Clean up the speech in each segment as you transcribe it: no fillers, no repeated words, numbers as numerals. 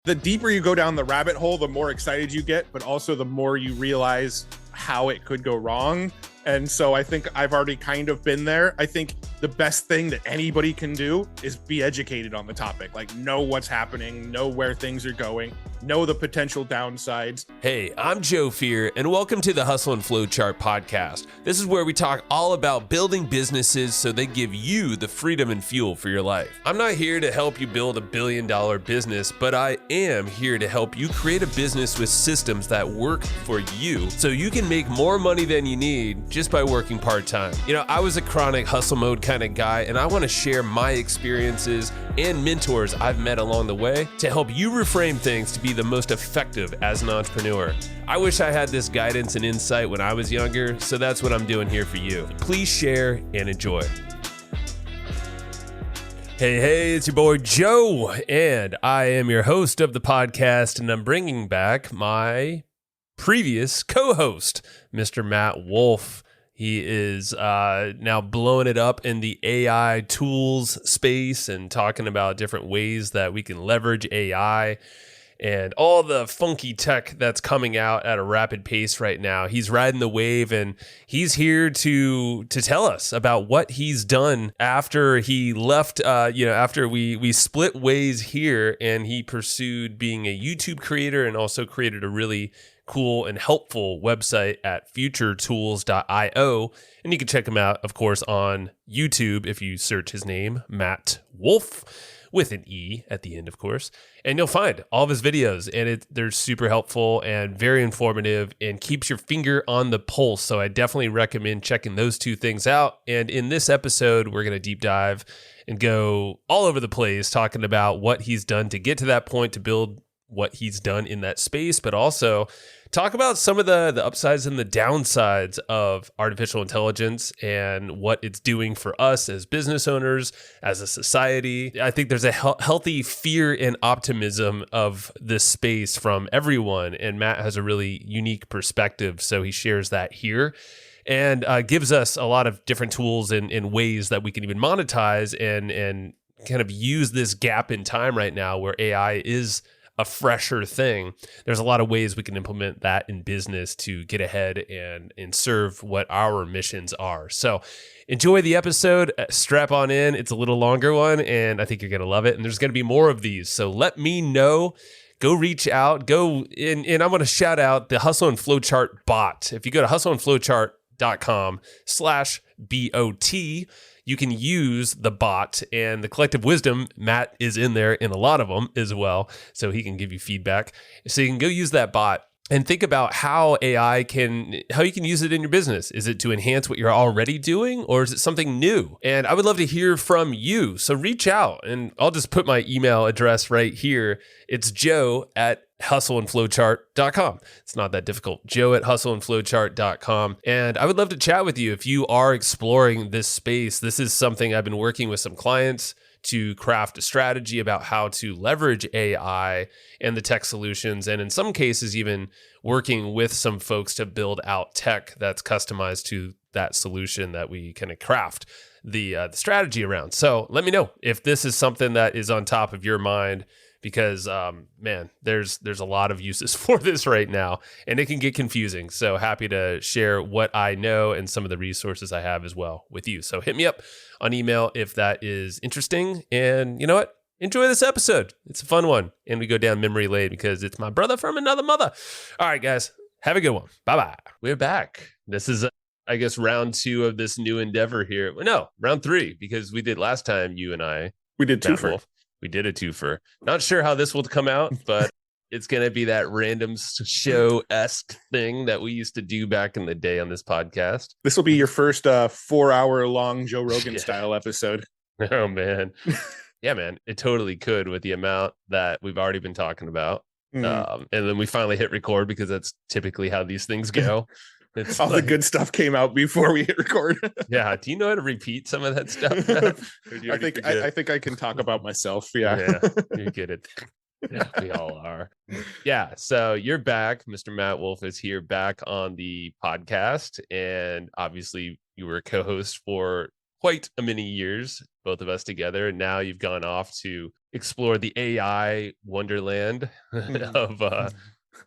the deeper you go down the rabbit hole, the more excited you get, but also the more you realize how it could go wrong. And so I think I've already kind of been there. I think the best thing that anybody can do is be educated on the topic, like know what's happening, know where things are going, know the potential downsides. Hey, I'm Joe Fier, and welcome to the Hustle and Flow Chart podcast. This is where we talk all about building businesses so they give you the freedom and fuel for your life. I'm not here to help you build a billion-dollar business, but I am here to help you create a business with systems that work for you so you can make more money than you need just by working part-time. You know, I was a chronic hustle mode kind of guy, and I want to share my experiences and mentors I've met along the way to help you reframe things to be the most effective as an entrepreneur. I wish I had this guidance and insight when I was younger, so that's what I'm doing here for you. Please share and enjoy. Hey, it's your boy Joe, and I am your host of the podcast, and I'm bringing back my previous co-host, Mr. Matt Wolfe. He is now blowing it up in the AI tools space and talking about different ways that we can leverage AI and all the funky tech that's coming out at a rapid pace right now. He's riding the wave, and he's here to tell us about what he's done after he left, after we split ways here, and he pursued being a YouTube creator and also created a really cool and helpful website at futuretools.io. And you can check him out, of course, on YouTube if you search his name, Matt Wolfe, with an E at the end, of course. And you'll find all of his videos, and they're super helpful and very informative and keeps your finger on the pulse. So I definitely recommend checking those two things out. And in this episode, we're going to deep dive and go all over the place talking about what he's done to get to that point to build what he's done in that space, but also talk about some of the upsides and the downsides of artificial intelligence and what it's doing for us as business owners, as a society. I think there's a healthy fear and optimism of this space from everyone, and Matt has a really unique perspective, so he shares that here and gives us a lot of different tools and ways that we can even monetize and kind of use this gap in time right now where AI is a fresher thing. There's a lot of ways we can implement that in business to get ahead and serve what our missions are. So enjoy the episode, strap on in. It's a little longer one, and I think you're going to love it. And there's going to be more of these. So let me know. Go reach out. Go in, and I'm going to shout out the Hustle and Flowchart bot. If you go to hustleandflowchart.com/BOT, you can use the bot, and the collective wisdom, Matt is in there in a lot of them as well, so he can give you feedback. So you can go use that bot and think about how you can use it in your business. Is it to enhance what you're already doing, or is it something new? And I would love to hear from you. So reach out, and I'll just put my email address right here. It's joe@hustleandflowchart.com. It's not that difficult. joe@hustleandflowchart.com. And I would love to chat with you if you are exploring this space. This is something I've been working with some clients to craft a strategy about how to leverage AI and the tech solutions, and in some cases even working with some folks to build out tech that's customized to that solution that we kind of craft the strategy around. So let me know if this is something that is on top of your mind, because man, there's a lot of uses for this right now, and it can get confusing. So happy to share what I know and some of the resources I have as well with you. So hit me up on email if that is interesting. And you know what? Enjoy this episode. It's a fun one. And we go down memory lane because it's my brother from another mother. All right, guys, have a good one. Bye-bye. We're back. This is, I guess, round 2 of this new endeavor here. No, round 3, because we did last time, you and I. We did twofer. We did a twofer. Not sure how this will come out, but it's going to be that random show-esque thing that we used to do back in the day on this podcast. This will be your first 4-hour-long Joe Rogan-style episode. Oh, man. Yeah, man. It totally could with the amount that we've already been talking about. And then we finally hit record because that's typically how these things go. It's all the good stuff came out before we hit record. Yeah. Do you know how to repeat some of that stuff? I think I can talk about myself. Yeah. You're good at that. Yeah, we all are. Yeah. So you're back. Mr. Matt Wolfe is here back on the podcast. And obviously you were a co-host for quite a many years, both of us together. And now you've gone off to explore the AI wonderland Mhm. of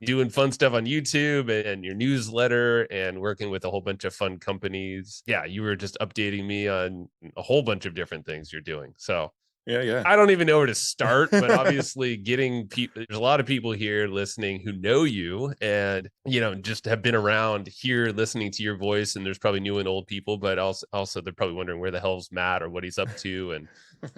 doing fun stuff on YouTube and your newsletter and working with a whole bunch of fun companies. Yeah, you were just updating me on a whole bunch of different things you're doing. So Yeah, I don't even know where to start, but obviously getting people, there's a lot of people here listening who know you and, just have been around here listening to your voice. And there's probably new and old people, but also they're probably wondering where the hell's Matt or what he's up to and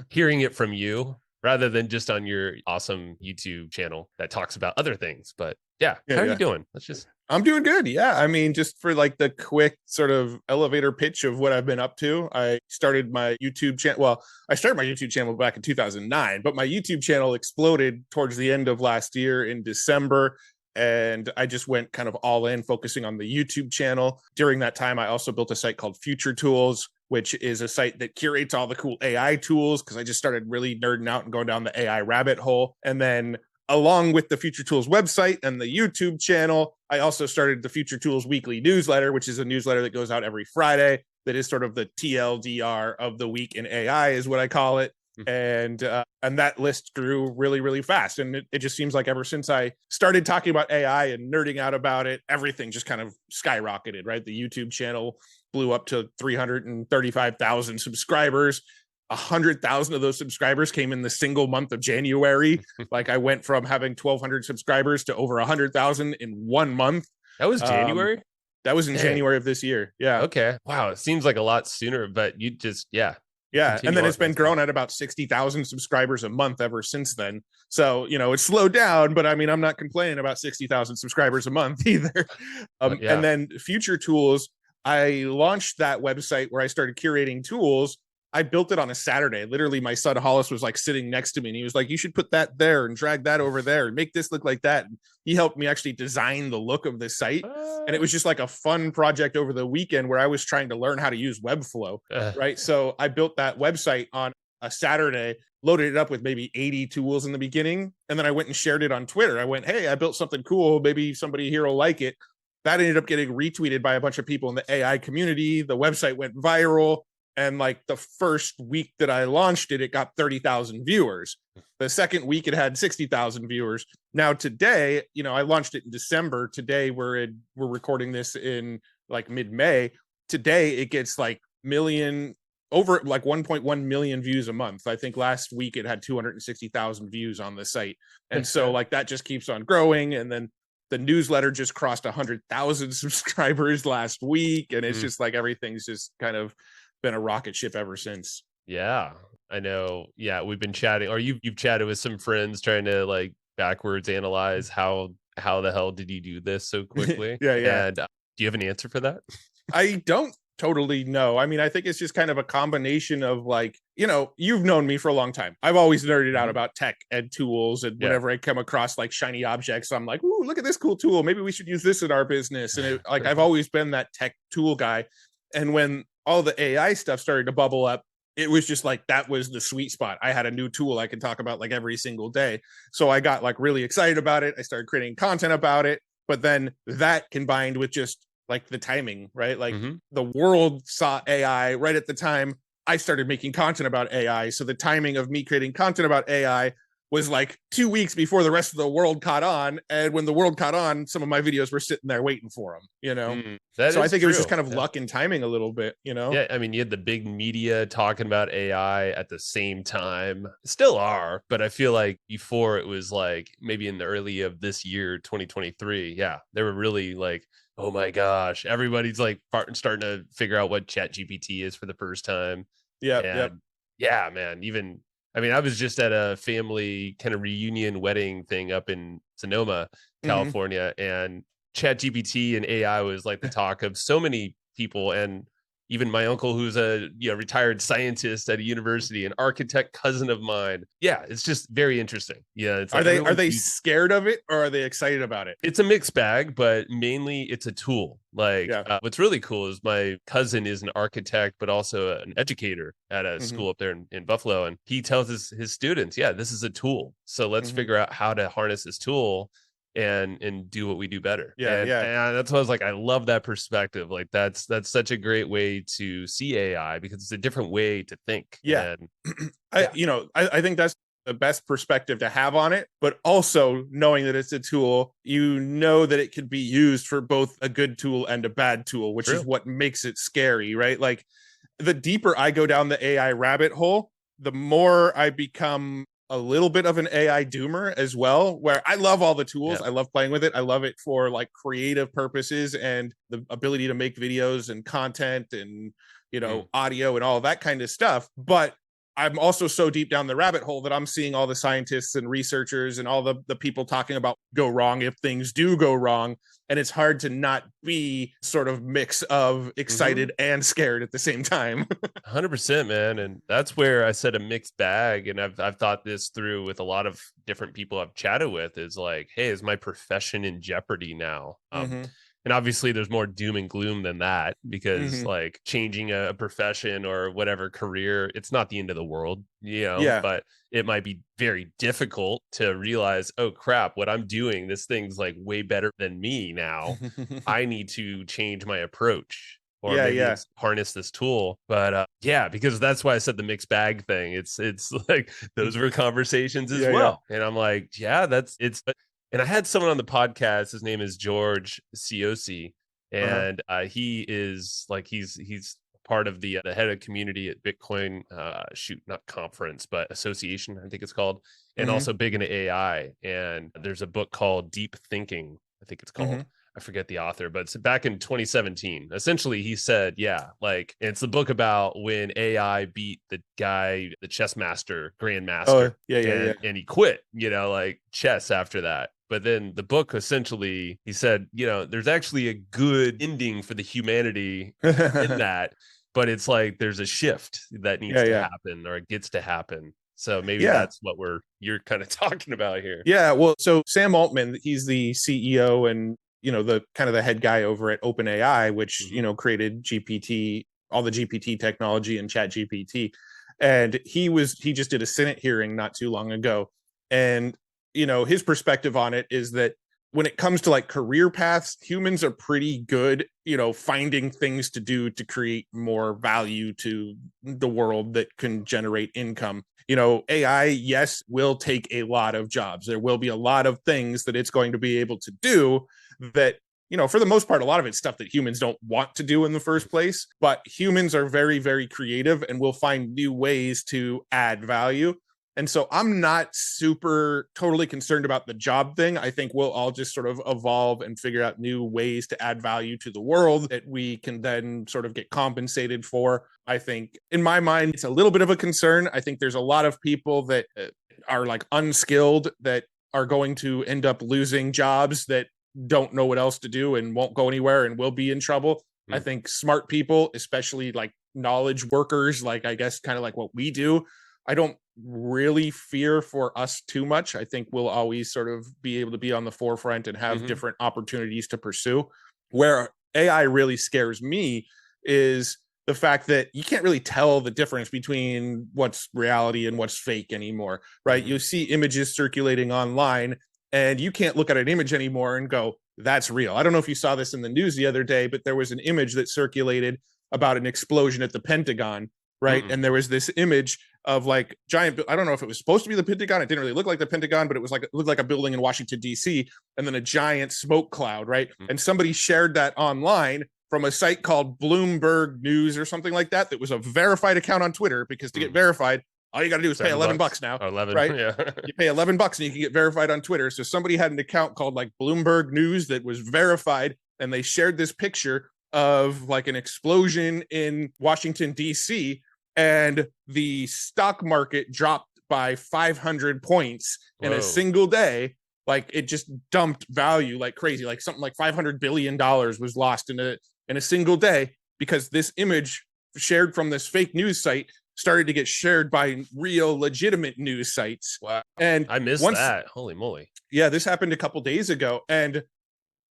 hearing it from you rather than just on your awesome YouTube channel that talks about other things. But yeah, yeah, how are you yeah. doing? Let's just I'm doing good. Yeah. I mean, just for like the quick sort of elevator pitch of what I've been up to, I started my YouTube channel. Well, I started my YouTube channel back in 2009, but my YouTube channel exploded towards the end of last year in December. And I just went kind of all in, focusing on the YouTube channel. During that time, I also built a site called Future Tools, which is a site that curates all the cool AI tools because I just started really nerding out and going down the AI rabbit hole. And then along with the Future Tools website and the YouTube channel, I also started the Future Tools weekly newsletter, which is a newsletter that goes out every Friday. That is sort of the TLDR of the week in AI, is what I call it. And that list grew really, really fast. And it just seems like ever since I started talking about AI and nerding out about it, everything just kind of skyrocketed, right? The YouTube channel blew up to 335,000 subscribers. 100,000 of those subscribers came in the single month of January. Like I went from having 1,200 subscribers to over 100,000 in 1 month. That was January? That was in January of this year. Yeah. Okay. Wow. It seems like a lot sooner, but you just, Yeah. And then it's been grown at about 60,000 subscribers a month ever since then. So, it's slowed down, but I mean, I'm not complaining about 60,000 subscribers a month either. And then Future Tools, I launched that website where I started curating tools. I built it on a Saturday. Literally, my son Hollis was like sitting next to me and he was like, you should put that there and drag that over there and make this look like that. And he helped me actually design the look of the site. And it was just like a fun project over the weekend where I was trying to learn how to use Webflow, right? So I built that website on a Saturday, loaded it up with maybe 80 tools in the beginning. And then I went and shared it on Twitter. I went, hey, I built something cool. Maybe somebody here will like it. That ended up getting retweeted by a bunch of people in the AI community. The website went viral. And like the first week that I launched it, it got 30,000 viewers. The second week it had 60,000 viewers. Now today, I launched it in December. Today we're recording this in like mid-May. Today it gets like over like 1.1 million views a month. I think last week it had 260,000 views on the site. And so like that just keeps on growing. And then the newsletter just crossed 100,000 subscribers last week. And it's just like everything's just kind of been a rocket ship ever since. Yeah, I know. Yeah, we've been chatting, or you've chatted with some friends trying to like backwards analyze how the hell did you do this so quickly? Yeah. And do you have an answer for that? I don't totally know. I mean, I think it's just kind of a combination of like, you've known me for a long time. I've always nerded out about tech and tools, and whenever I come across like shiny objects, I'm like, ooh, look at this cool tool. Maybe we should use this in our business. And I've always been that tech tool guy. And when all the AI stuff started to bubble up, it was just like, that was the sweet spot. I had a new tool I could talk about like every single day. So I got like really excited about it. I started creating content about it, but then that combined with just like the timing, right? Like the world saw AI right at the time I started making content about AI. So the timing of me creating content about AI was like 2 weeks before the rest of the world caught on. And when the world caught on, some of my videos were sitting there waiting for them, So I think it was just kind of luck and timing a little bit, Yeah, I mean, you had the big media talking about AI at the same time. Still are, but I feel like before it was like maybe in the early of this year, 2023. Yeah, they were really like, oh my gosh, everybody's like starting to figure out what ChatGPT is for the first time. Yeah, man, I mean, I was just at a family kind of reunion wedding thing up in Sonoma, California, and ChatGPT and AI was like the talk of so many people. And even my uncle, who's a retired scientist at a university, an architect cousin of mine. Yeah, it's just very interesting. Yeah, it's like, are they scared of it or are they excited about it? It's a mixed bag, but mainly it's a tool. Like what's really cool is my cousin is an architect, but also an educator at a school up there in Buffalo, and he tells his students, "Yeah, this is a tool. So let's figure out how to harness this tool." and do what we do better. Yeah, and that's why I was like, I love that perspective. Like that's such a great way to see AI, because it's a different way to think. yeah. And I think that's the best perspective to have on it, but also knowing that it's a tool, you know that it could be used for both a good tool and a bad tool, which True. is what makes it scary, right? Like the deeper I go down the AI rabbit hole, the more I become a little bit of an AI doomer as well, where I love all the tools. Yeah. I love playing with it. I love it for like creative purposes and the ability to make videos and content and, audio and all that kind of stuff. But I'm also so deep down the rabbit hole that I'm seeing all the scientists and researchers and all the people talking about go wrong if things do go wrong. And it's hard to not be sort of mix of excited and scared at the same time. 100%, man. And that's where I said a mixed bag. And I've thought this through with a lot of different people I've chatted with, is like, hey, is my profession in jeopardy now? And obviously there's more doom and gloom than that, because like changing a profession or whatever career, it's not the end of the world, but it might be very difficult to realize, oh crap, what I'm doing, this thing's like way better than me now. I need to change my approach, or maybe it's harness this tool. But because that's why I said the mixed bag thing. It's like those were conversations as well. And I'm like, and I had someone on the podcast. His name is George Ciosi, and he is like he's part of the head of community at Bitcoin not conference, but association, I think it's called, and also big into AI. And there's a book called Deep Thinking, I think it's called. I forget the author, but it's back in 2017. Essentially, he said, like it's the book about when AI beat the guy, the chess master, grandmaster. And he quit, like chess after that. But then the book essentially, he said, there's actually a good ending for the humanity in that, but it's like there's a shift that needs to happen, or it gets to happen. So maybe that's what you're kind of talking about here. Yeah. Well, so Sam Altman, he's the CEO and the kind of the head guy over at OpenAI, which created GPT, all the GPT technology and Chat GPT. And he just did a Senate hearing not too long ago, and his perspective on it is that when it comes to like career paths, humans are pretty good, finding things to do to create more value to the world that can generate income. AI, yes, will take a lot of jobs. There will be a lot of things that it's going to be able to do that, for the most part, a lot of it's stuff that humans don't want to do in the first place. But humans are very, very creative and will find new ways to add value. And so I'm not super totally concerned about the job thing. I think we'll all just sort of evolve and figure out new ways to add value to the world that we can then sort of get compensated for. I think in my mind, it's a little bit of a concern. I think there's a lot of people that are like unskilled that are going to end up losing jobs that don't know what else to do and won't go anywhere and will be in trouble. I think smart people, especially like knowledge workers, like I guess kind of like what we do, I don't really fear for us too much. I think we'll always sort of be able to be on the forefront and have different opportunities to pursue. Where AI really scares me is the fact that you can't really tell the difference between what's reality and what's fake anymore, right? You see images circulating online and you can't look at an image anymore and go, that's real. I don't know if you saw this in the news the other day, but there was an image that circulated about an explosion at the Pentagon, right? And there was this image of like giant, I don't know if it was supposed to be the Pentagon. It didn't really look like the Pentagon, but it looked like a building in Washington, D.C. and then a giant smoke cloud, right? And somebody shared that online from a site called Bloomberg News or something like that. That was a verified account on Twitter, because to get verified, all you got to do is pay $11 now. 11, right? Yeah. You pay $11 and you can get verified on Twitter. So somebody had an account called like Bloomberg News that was verified, and they shared this picture of like an explosion in Washington, D.C., and the stock market dropped by 500 points in a single day. Like it just dumped value like crazy. Like something like $500 billion was lost in a single day, because this image shared from this fake news site started to get shared by real legitimate news sites. Wow. And I missed that. Holy moly. Yeah, this happened a couple days ago. And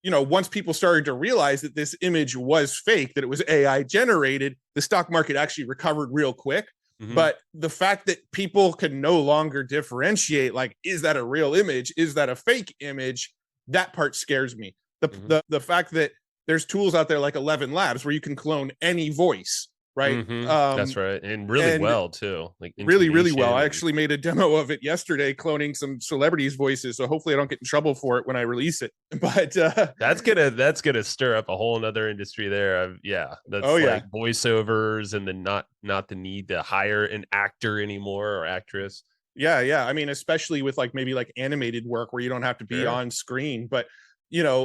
once people started to realize that this image was fake, that it was AI generated, the stock market actually recovered real quick. But the fact that people can no longer differentiate, like, is that a real image? Is that a fake image? That part scares me. The Mhm. the fact that there's tools out there like 11 Labs where you can clone any voice, right? That's right, and really And well too, like really, really well. intonation I and actually made a demo of it yesterday, cloning some celebrities' voices. So hopefully I don't get in trouble for it when I release it. But that's gonna stir up a whole nother industry there. Yeah, oh that's yeah, like voiceovers and then not the need to hire an actor anymore or actress. yeah. I mean, especially with like maybe like animated work where you don't have to be Sure. on screen. But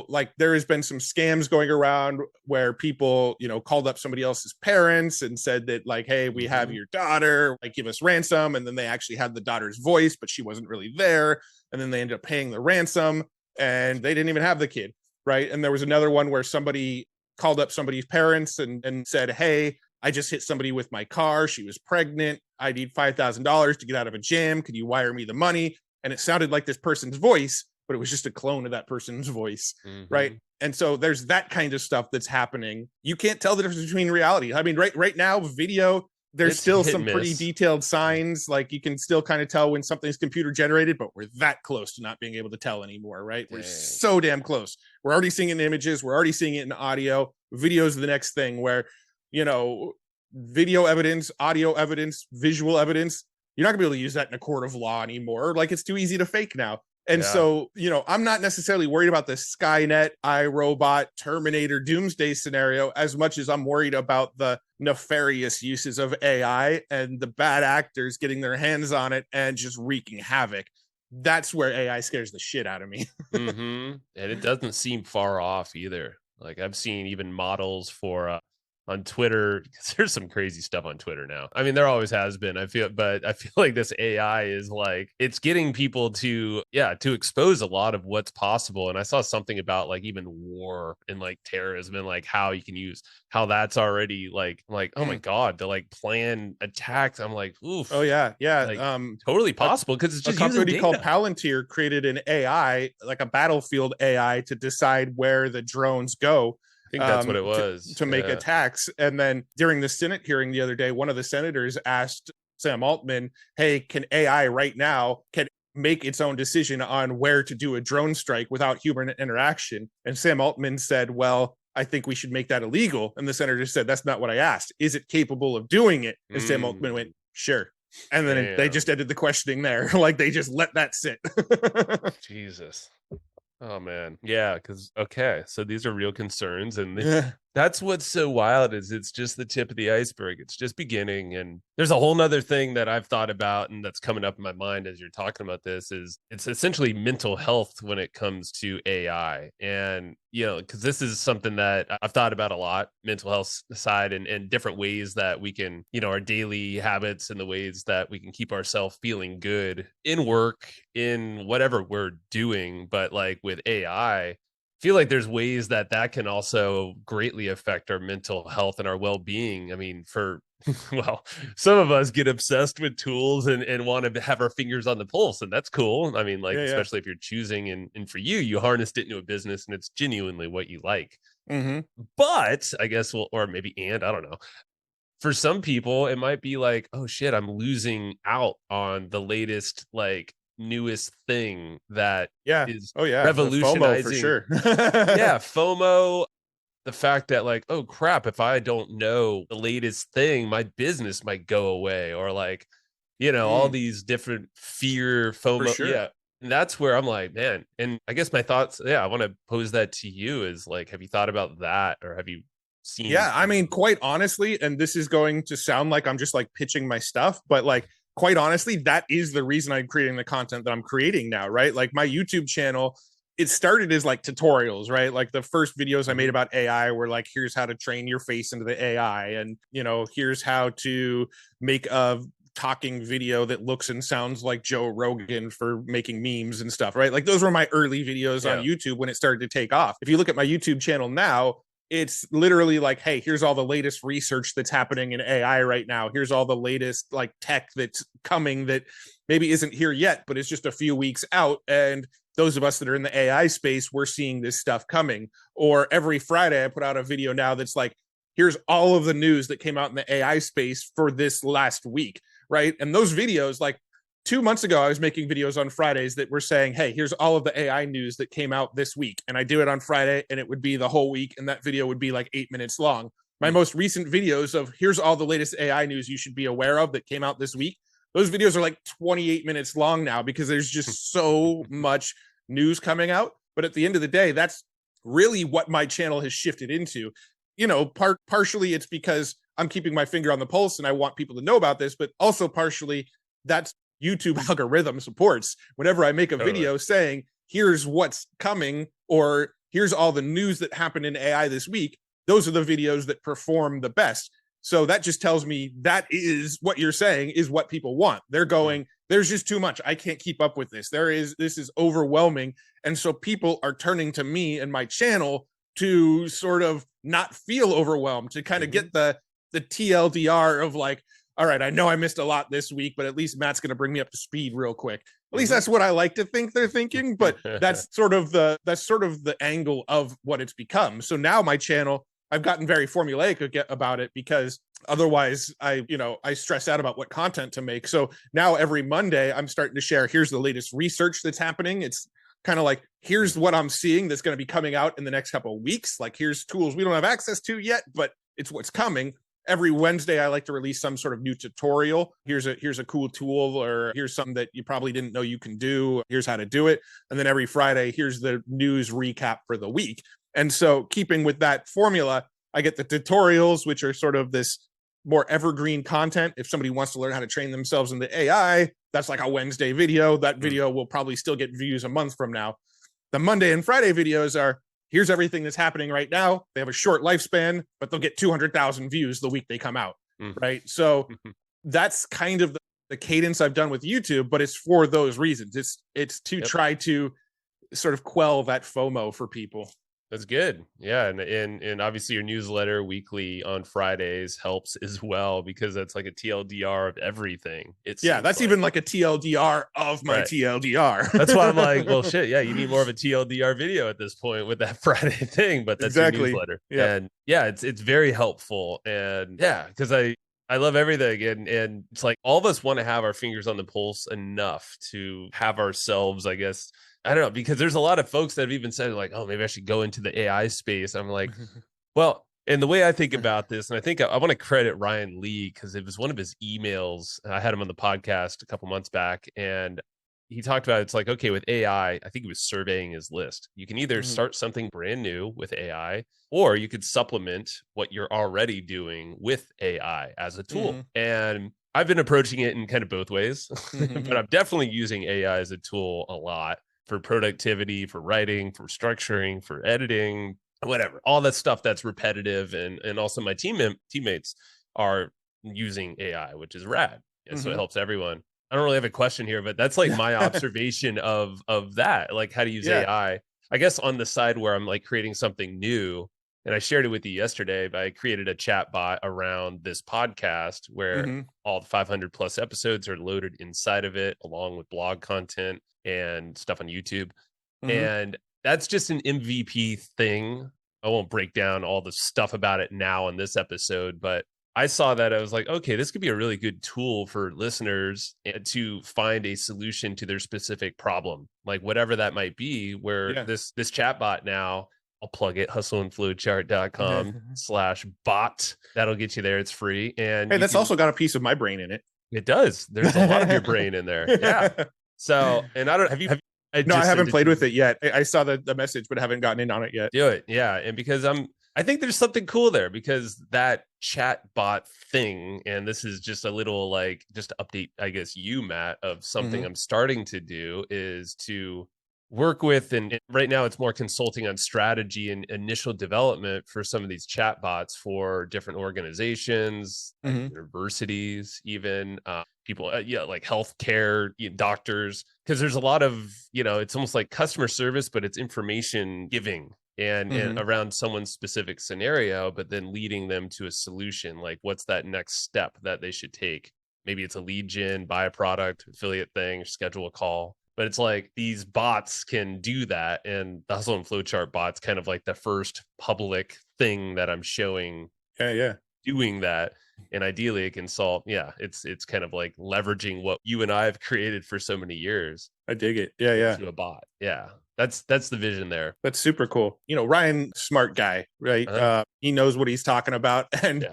like there has been some scams going around where people, called up somebody else's parents and said that like, hey, we have Mhm. your daughter, like give us ransom. And then they actually had the daughter's voice, but she wasn't really there. And then they ended up paying the ransom and they didn't even have the kid. Right. And there was another one where somebody called up somebody's parents and said, hey, I just hit somebody with my car. She was pregnant. I need $5,000 to get out of a jam. Could you wire me the money? And it sounded like this person's voice, but it was just a clone of that person's voice. Right. Mhm. And so there's that kind of stuff that's happening. You can't tell the difference between reality. I mean, right now, video, there's It's still hit some and pretty miss. detailed signs. Like you can still kind of tell when something's computer generated, but we're that close to not being able to tell anymore, right? We're Dang. so damn close. We're already seeing it in images. We're already seeing it in audio. Videos are the next thing where, you know, video evidence, audio evidence, visual evidence, you're not gonna be able to use that in a court of law anymore. Like it's too easy to fake now. And Yeah. so, I'm not necessarily worried about the Skynet, iRobot, Terminator, Doomsday scenario as much as I'm worried about the nefarious uses of AI and the bad actors getting their hands on it and just wreaking havoc. That's where AI scares the shit out of me. And it doesn't seem far off either. Like I've seen even models for on Twitter, because there's some crazy stuff on Twitter now. I mean, there always has been. But I feel like this AI is like it's getting people to to expose a lot of what's possible. And I saw something about like even war and like terrorism and like how you can use how that's already like oh my Mm. god to like plan attacks. I'm like Oh oof, yeah, yeah. like totally A, possible because it's a just using company called data. Palantir created an AI, like a battlefield AI, to decide where the drones go, I think that's what it to was. make Yeah. attacks. And then during the Senate hearing the other day, one of the senators asked Sam Altman, "Hey, can AI right now can make its own decision on where to do a drone strike without human interaction?" And Sam Altman said, "Well, I think we should make that illegal." And the senator said, "That's not what I asked. Is it capable of doing it?" And Sam Altman went, Mm, "Sure." And then they damn. just ended the questioning there. Like they just let that sit. Jesus. Oh man. Yeah, because okay, so these are real concerns, and Yeah. that's what's so wild is it's just the tip of the iceberg. It's just beginning. And there's a whole nother thing that I've thought about and that's coming up in my mind as you're talking about this is it's essentially mental health when it comes to AI. And because this is something that I've thought about a lot, mental health side and different ways that we can, our daily habits and the ways that we can keep ourselves feeling good in work, in whatever we're doing. But like with AI, feel like there's ways that can also greatly affect our mental health and our well-being. I mean, for well, some of us get obsessed with tools and want to have our fingers on the pulse, and that's cool. I mean, like Yeah. especially if you're choosing and for you harnessed it into a business and it's genuinely what you like. Hmm. But I guess or maybe I don't know. For some people, it might be like, oh shit, I'm losing out on the latest like newest thing that Yeah. is Oh yeah. The FOMO for revolutionizing. sure. Yeah, FOMO, the fact that like, oh crap, if I don't know the latest thing, my business might go away, or like, all Mm, these different fear, for FOMO. sure. Yeah. And that's where I'm like, man. And I guess my thoughts, I want to pose that to you is like, have you thought about that or have you seen Yeah, I mean, quite honestly, and this is going to sound like I'm just like pitching my stuff, but like quite honestly, that is the reason I'm creating the content that I'm creating now, right? Like my YouTube channel, it started as like tutorials, right? Like the first videos I made Mhm. about AI were like, here's how to train your face into the AI, and here's how to make a talking video that looks and sounds like Joe Rogan for making memes and stuff, right? Like those were my early videos on Yeah. YouTube when it started to take off. If you look at my YouTube channel now, it's literally like, hey, here's all the latest research that's happening in AI right now. Here's all the latest like tech that's coming that maybe isn't here yet, but it's just a few weeks out. And those of us that are in the AI space, we're seeing this stuff coming. Or every Friday, I put out a video now that's like, here's all of the news that came out in the AI space for this last week, right? And those videos, like, 2 months ago, I was making videos on Fridays that were saying, hey, here's all of the AI news that came out this week. And I do it on Friday, and it would be the whole week. And that video would be like 8 minutes long. My most recent videos of here's all the latest AI news you should be aware of that came out this week. Those videos are like 28 minutes long now because there's just so much news coming out. But at the end of the day, that's really what my channel has shifted into. Partially it's because I'm keeping my finger on the pulse and I want people to know about this, but also partially that's YouTube algorithm supports. Whenever I make a video saying, here's what's coming, or here's all the news that happened in AI this week, those are the videos that perform the best. So that just tells me that is what you're saying is what people want. They're going, there's just too much. I can't keep up with this. This is overwhelming. And so people are turning to me and my channel to sort of not feel overwhelmed, to kind of get the TLDR of like, all right, I know I missed a lot this week, but at least Matt's going to bring me up to speed real quick. At least that's what I like to think they're thinking, but that's sort of the angle of what it's become. So now my channel, I've gotten very formulaic about it because otherwise I stress out about what content to make. So now every Monday I'm starting to share, here's the latest research that's happening. It's kind of like, here's what I'm seeing that's going to be coming out in the next couple of weeks. Like, here's tools we don't have access to yet, but it's what's coming. Every Wednesday, I like to release some sort of new tutorial. Here's a cool tool, or here's something that you probably didn't know you can do. Here's how to do it. And then every Friday, here's the news recap for the week. And so keeping with that formula, I get the tutorials, which are sort of this more evergreen content. If somebody wants to learn how to train themselves in the AI, that's like a Wednesday video. That video will probably still get views a month from now. The Monday and Friday videos are, here's everything that's happening right now. They have a short lifespan, but they'll get 200,000 views the week they come out, right? So that's kind of the cadence I've done with YouTube, but it's for those reasons. It's to try to sort of quell that FOMO for people. That's good. Yeah. And obviously your newsletter weekly on Fridays helps as well, because that's like a TLDR of everything. That's even like a TLDR of my TLDR. That's why I'm like, well, shit. Yeah. You need more of a TLDR video at this point with that Friday thing, but that's your newsletter. Yeah. And yeah, it's very helpful. And yeah, because I love everything. And it's like all of us want to have our fingers on the pulse enough to have ourselves, I guess, I don't know, because there's a lot of folks that have even said like, oh, maybe I should go into the AI space. I'm like, well, and the way I think about this, and I think I want to credit Ryan Lee, because it was one of his emails. I had him on the podcast a couple months back, and he talked about, it's like, okay, with AI, I think he was surveying his list. You can either start something brand new with AI, or you could supplement what you're already doing with AI as a tool. And I've been approaching it in kind of both ways, but I'm definitely using AI as a tool a lot for productivity, for writing, for structuring, for editing, whatever, all that stuff that's repetitive. And also my teammates are using AI, which is rad. And so it helps everyone. I don't really have a question here, but that's like my observation of that, like how to use AI. I guess on the side where I'm like creating something new, and I shared it with you yesterday, but I created a chat bot around this podcast where all the 500 plus episodes are loaded inside of it, along with blog content and stuff on YouTube. And that's just an MVP thing. I won't break down all the stuff about it now in this episode, but I saw that. I was like, okay, this could be a really good tool for listeners to find a solution to their specific problem, like whatever that might be, where this chatbot now, I'll plug it, hustleandflowchart.com/bot. That'll get you there. It's free. And hey, that's also got a piece of my brain in it. It does. There's a lot of your brain in there. Yeah. So, and I don't, have you, no, I haven't played with it yet. I saw the message, but haven't gotten in on it yet. Do it. Yeah. And because I think there's something cool there, because that chat bot thing, and this is just a little like, just to update, I guess, you, Matt, of something I'm starting to do, is to work with, and right now it's more consulting on strategy and initial development for some of these chat bots for different organizations, like universities, even people, like healthcare, doctors, because there's a lot of, it's almost like customer service, but it's information giving and around someone's specific scenario, but then leading them to a solution. Like, what's that next step that they should take? Maybe it's a lead gen, buy a product, affiliate thing, schedule a call. But it's like these bots can do that. And the Hustle and Flowchart bot's kind of like the first public thing that I'm showing. Yeah. doing that. And ideally it can solve, it's kind of like leveraging what you and I have created for so many years. I dig it. Yeah. To a bot. Yeah. That's the vision there. That's super cool. Ryan, smart guy, right? He knows what he's talking about. And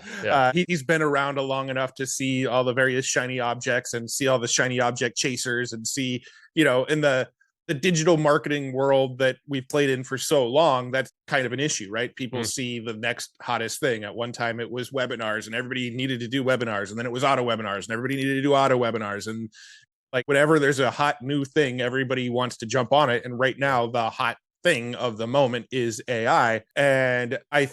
he's been around long enough to see all the various shiny objects and see all the shiny object chasers and see, in the digital marketing world that we've played in for so long, that's kind of an issue, right? People see the next hottest thing. At one time it was webinars and everybody needed to do webinars, and then it was auto webinars and everybody needed to do auto webinars. And like whenever there's a hot new thing, everybody wants to jump on it. And right now the hot thing of the moment is AI. And I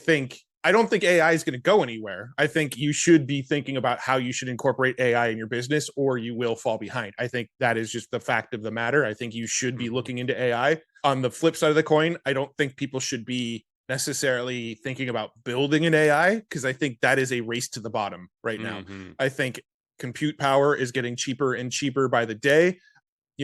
don't think AI is going to go anywhere. I think you should be thinking about how you should incorporate AI in your business, or you will fall behind. I think that is just the fact of the matter. I think you should be looking into AI. On the flip side of the coin, I don't think people should be necessarily thinking about building an AI, because I think that is a race to the bottom right now. I think compute power is getting cheaper and cheaper by the day.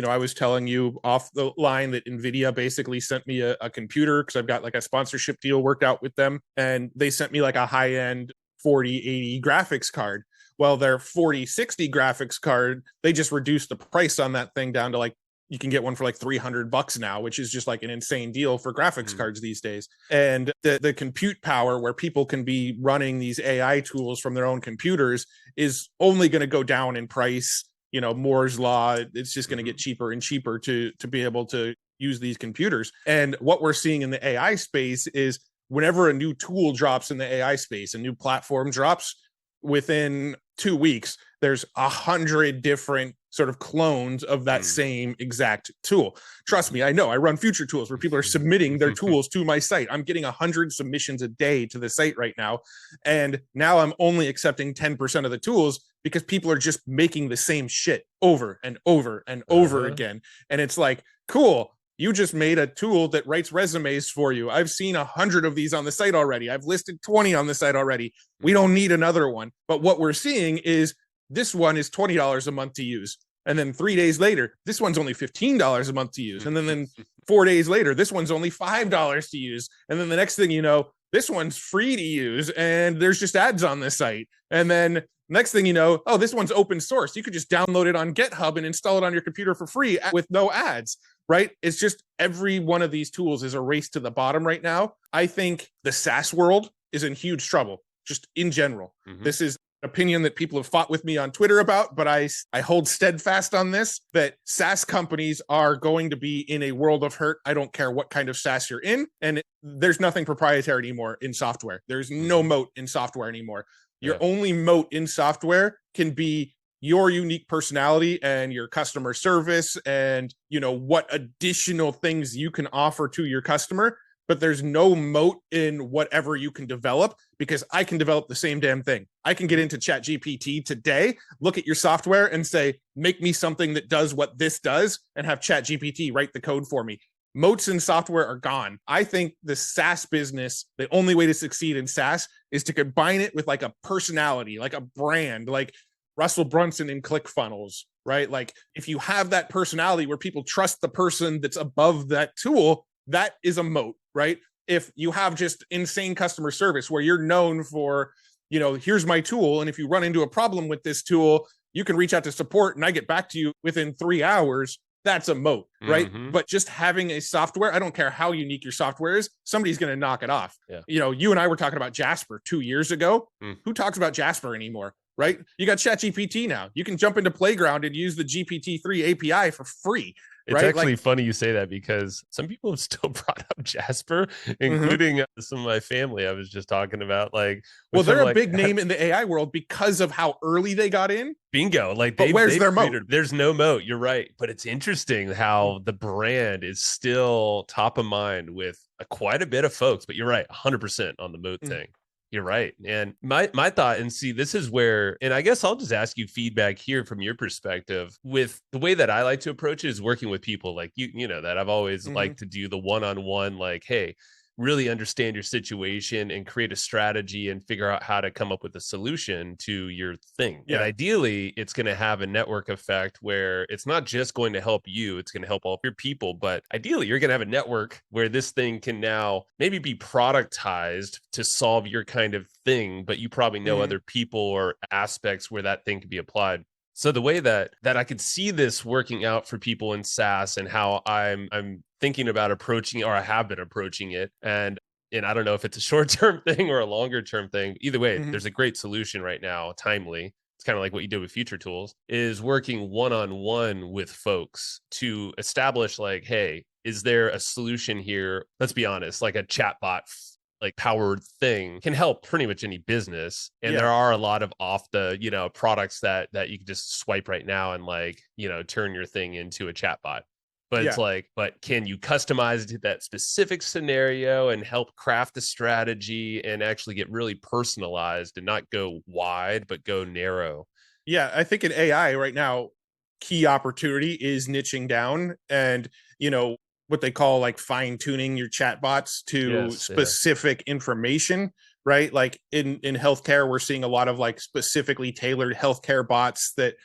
I was telling you off the line that NVIDIA basically sent me a computer because I've got like a sponsorship deal worked out with them. And they sent me like a high-end 4080 graphics card. Well, their 4060 graphics card, they just reduced the price on that thing down to like, you can get one for like $300 now, which is just like an insane deal for graphics cards these days. And the compute power where people can be running these AI tools from their own computers is only going to go down in price. Moore's law, it's just going to get cheaper and cheaper to be able to use these computers. And what we're seeing in the AI space is whenever a new tool drops in the AI space, a new platform drops, within 2 weeks, there's 100 different sort of clones of that same exact tool. Trust me, I know. I run future tools where people are submitting their tools to my site. I'm getting 100 submissions a day to the site right now. And now I'm only accepting 10% of the tools because people are just making the same shit over and over and over again. And it's like, cool, you just made a tool that writes resumes for you. I've seen 100 of these on the site already. I've listed 20 on the site already. We don't need another one. But what we're seeing is this one is $20 a month to use. And then 3 days later, this one's only $15 a month to use. And then 4 days later, this one's only $5 to use. And then the next thing you know, this one's free to use and there's just ads on this site. And then next thing you know, oh, this one's open source. You could just download it on GitHub and install it on your computer for free with no ads, right? It's just every one of these tools is a race to the bottom right now. I think the SaaS world is in huge trouble, just in general. This is opinion that people have fought with me on Twitter about, but I hold steadfast on this, that SaaS companies are going to be in a world of hurt. I don't care what kind of SaaS you're in. And there's nothing proprietary anymore in software. There's no moat in software anymore. Your only moat in software can be your unique personality and your customer service and, what additional things you can offer to your customer. But there's no moat in whatever you can develop, because I can develop the same damn thing. I can get into ChatGPT today, look at your software and say, make me something that does what this does, and have ChatGPT write the code for me. Moats in software are gone. I think the SaaS business, the only way to succeed in SaaS is to combine it with like a personality, like a brand, like Russell Brunson in ClickFunnels, right? Like if you have that personality where people trust the person that's above that tool, that is a moat, right? If you have just insane customer service where you're known for, here's my tool, and if you run into a problem with this tool, you can reach out to support and I get back to you within 3 hours, that's a moat, right? But just having a software, I don't care how unique your software is, somebody's going to knock it off. You and I were talking about Jasper 2 years ago. Who talks about Jasper anymore? Right? You got ChatGPT now. You can jump into Playground and use the GPT-3 API for free. It's right? actually funny you say that, because some people have still brought up Jasper, including some of my family. I was just talking about well, they're a big name in the AI world because of how early they got in. Bingo. But where's their moat? There's no moat. You're right. But it's interesting how the brand is still top of mind with quite a bit of folks. But you're right, 100% on the moat thing. You're right. And my thought, and see, this is where, and I guess I'll just ask you feedback here from your perspective. With the way that I like to approach it is working with people like you know, that I've always liked to do the one-on-one, like, hey, really understand your situation and create a strategy and figure out how to come up with a solution to your thing. And Yeah. ideally, it's going to have a network effect where it's not just going to help you, it's going to help all of your people. But ideally, you're going to have a network where this thing can now maybe be productized to solve your kind of thing, but you probably know other people or aspects where that thing can be applied. So the way that I could see this working out for people in SaaS and how I'm thinking about approaching it, or I have been approaching it, and I don't know if it's a short-term thing or a longer-term thing. Either way, there's a great solution right now, timely. It's kind of like what you did with Future Tools, is working one-on-one with folks to establish like, hey, is there a solution here? Let's be honest, like a chatbot like powered thing can help pretty much any business. And there are a lot of off the, products that you can just swipe right now and like, turn your thing into a chatbot. But it's like, but can you customize it to that specific scenario and help craft the strategy and actually get really personalized and not go wide, but go narrow? Yeah, I think in AI right now, key opportunity is niching down and, what they call like fine tuning your chatbots to specific information, right? Like in healthcare, we're seeing a lot of like specifically tailored healthcare bots that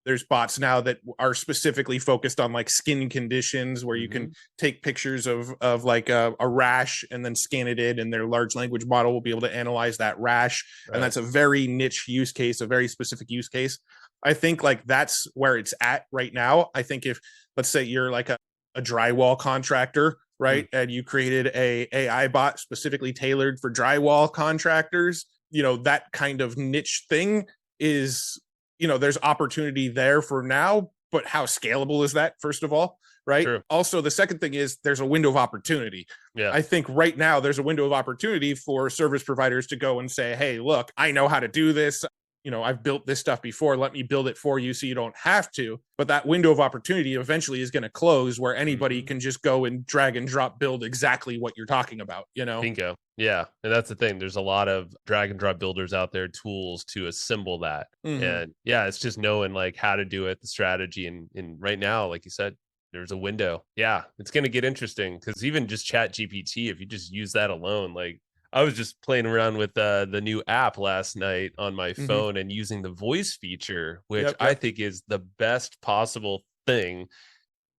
there's bots now that are specifically focused on like skin conditions where you can take pictures of like a rash and then scan it in, and their large language model will be able to analyze that rash. Right. And that's a very niche use case, a very specific use case. I think like that's where it's at right now. I think if, let's say you're like a drywall contractor, right? And you created a AI bot specifically tailored for drywall contractors, that kind of niche thing is, there's opportunity there for now, but how scalable is that, first of all, right? True. Also, the second thing is there's a window of opportunity. Yeah. I think right now there's a window of opportunity for service providers to go and say, hey, look, I know how to do this. I've built this stuff before. Let me build it for you so you don't have to. But that window of opportunity eventually is going to close where anybody can just go and drag and drop build exactly what you're talking about, Bingo. Yeah. And that's the thing. There's a lot of drag and drop builders out there, tools to assemble that. And it's just knowing like how to do it, the strategy. And right now, like you said, there's a window. Yeah. It's going to get interesting because even just Chat GPT, if you just use that alone, like, I was just playing around with the new app last night on my phone and using the voice feature, which I think is the best possible thing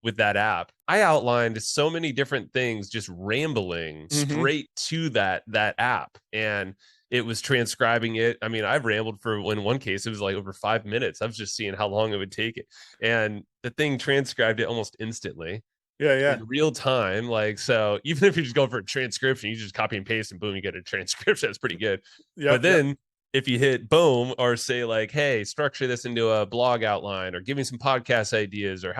with that app. I outlined so many different things, just rambling straight to that app. And it was transcribing it. I mean, I've rambled for, in one case, it was like over 5 minutes. I was just seeing how long it would take it. And the thing transcribed it almost instantly. In real time. Like, so even if you're just going for a transcription, you just copy and paste and boom, you get a transcription. That's pretty good. But then if you hit boom or say like, hey, structure this into a blog outline or give me some podcast ideas or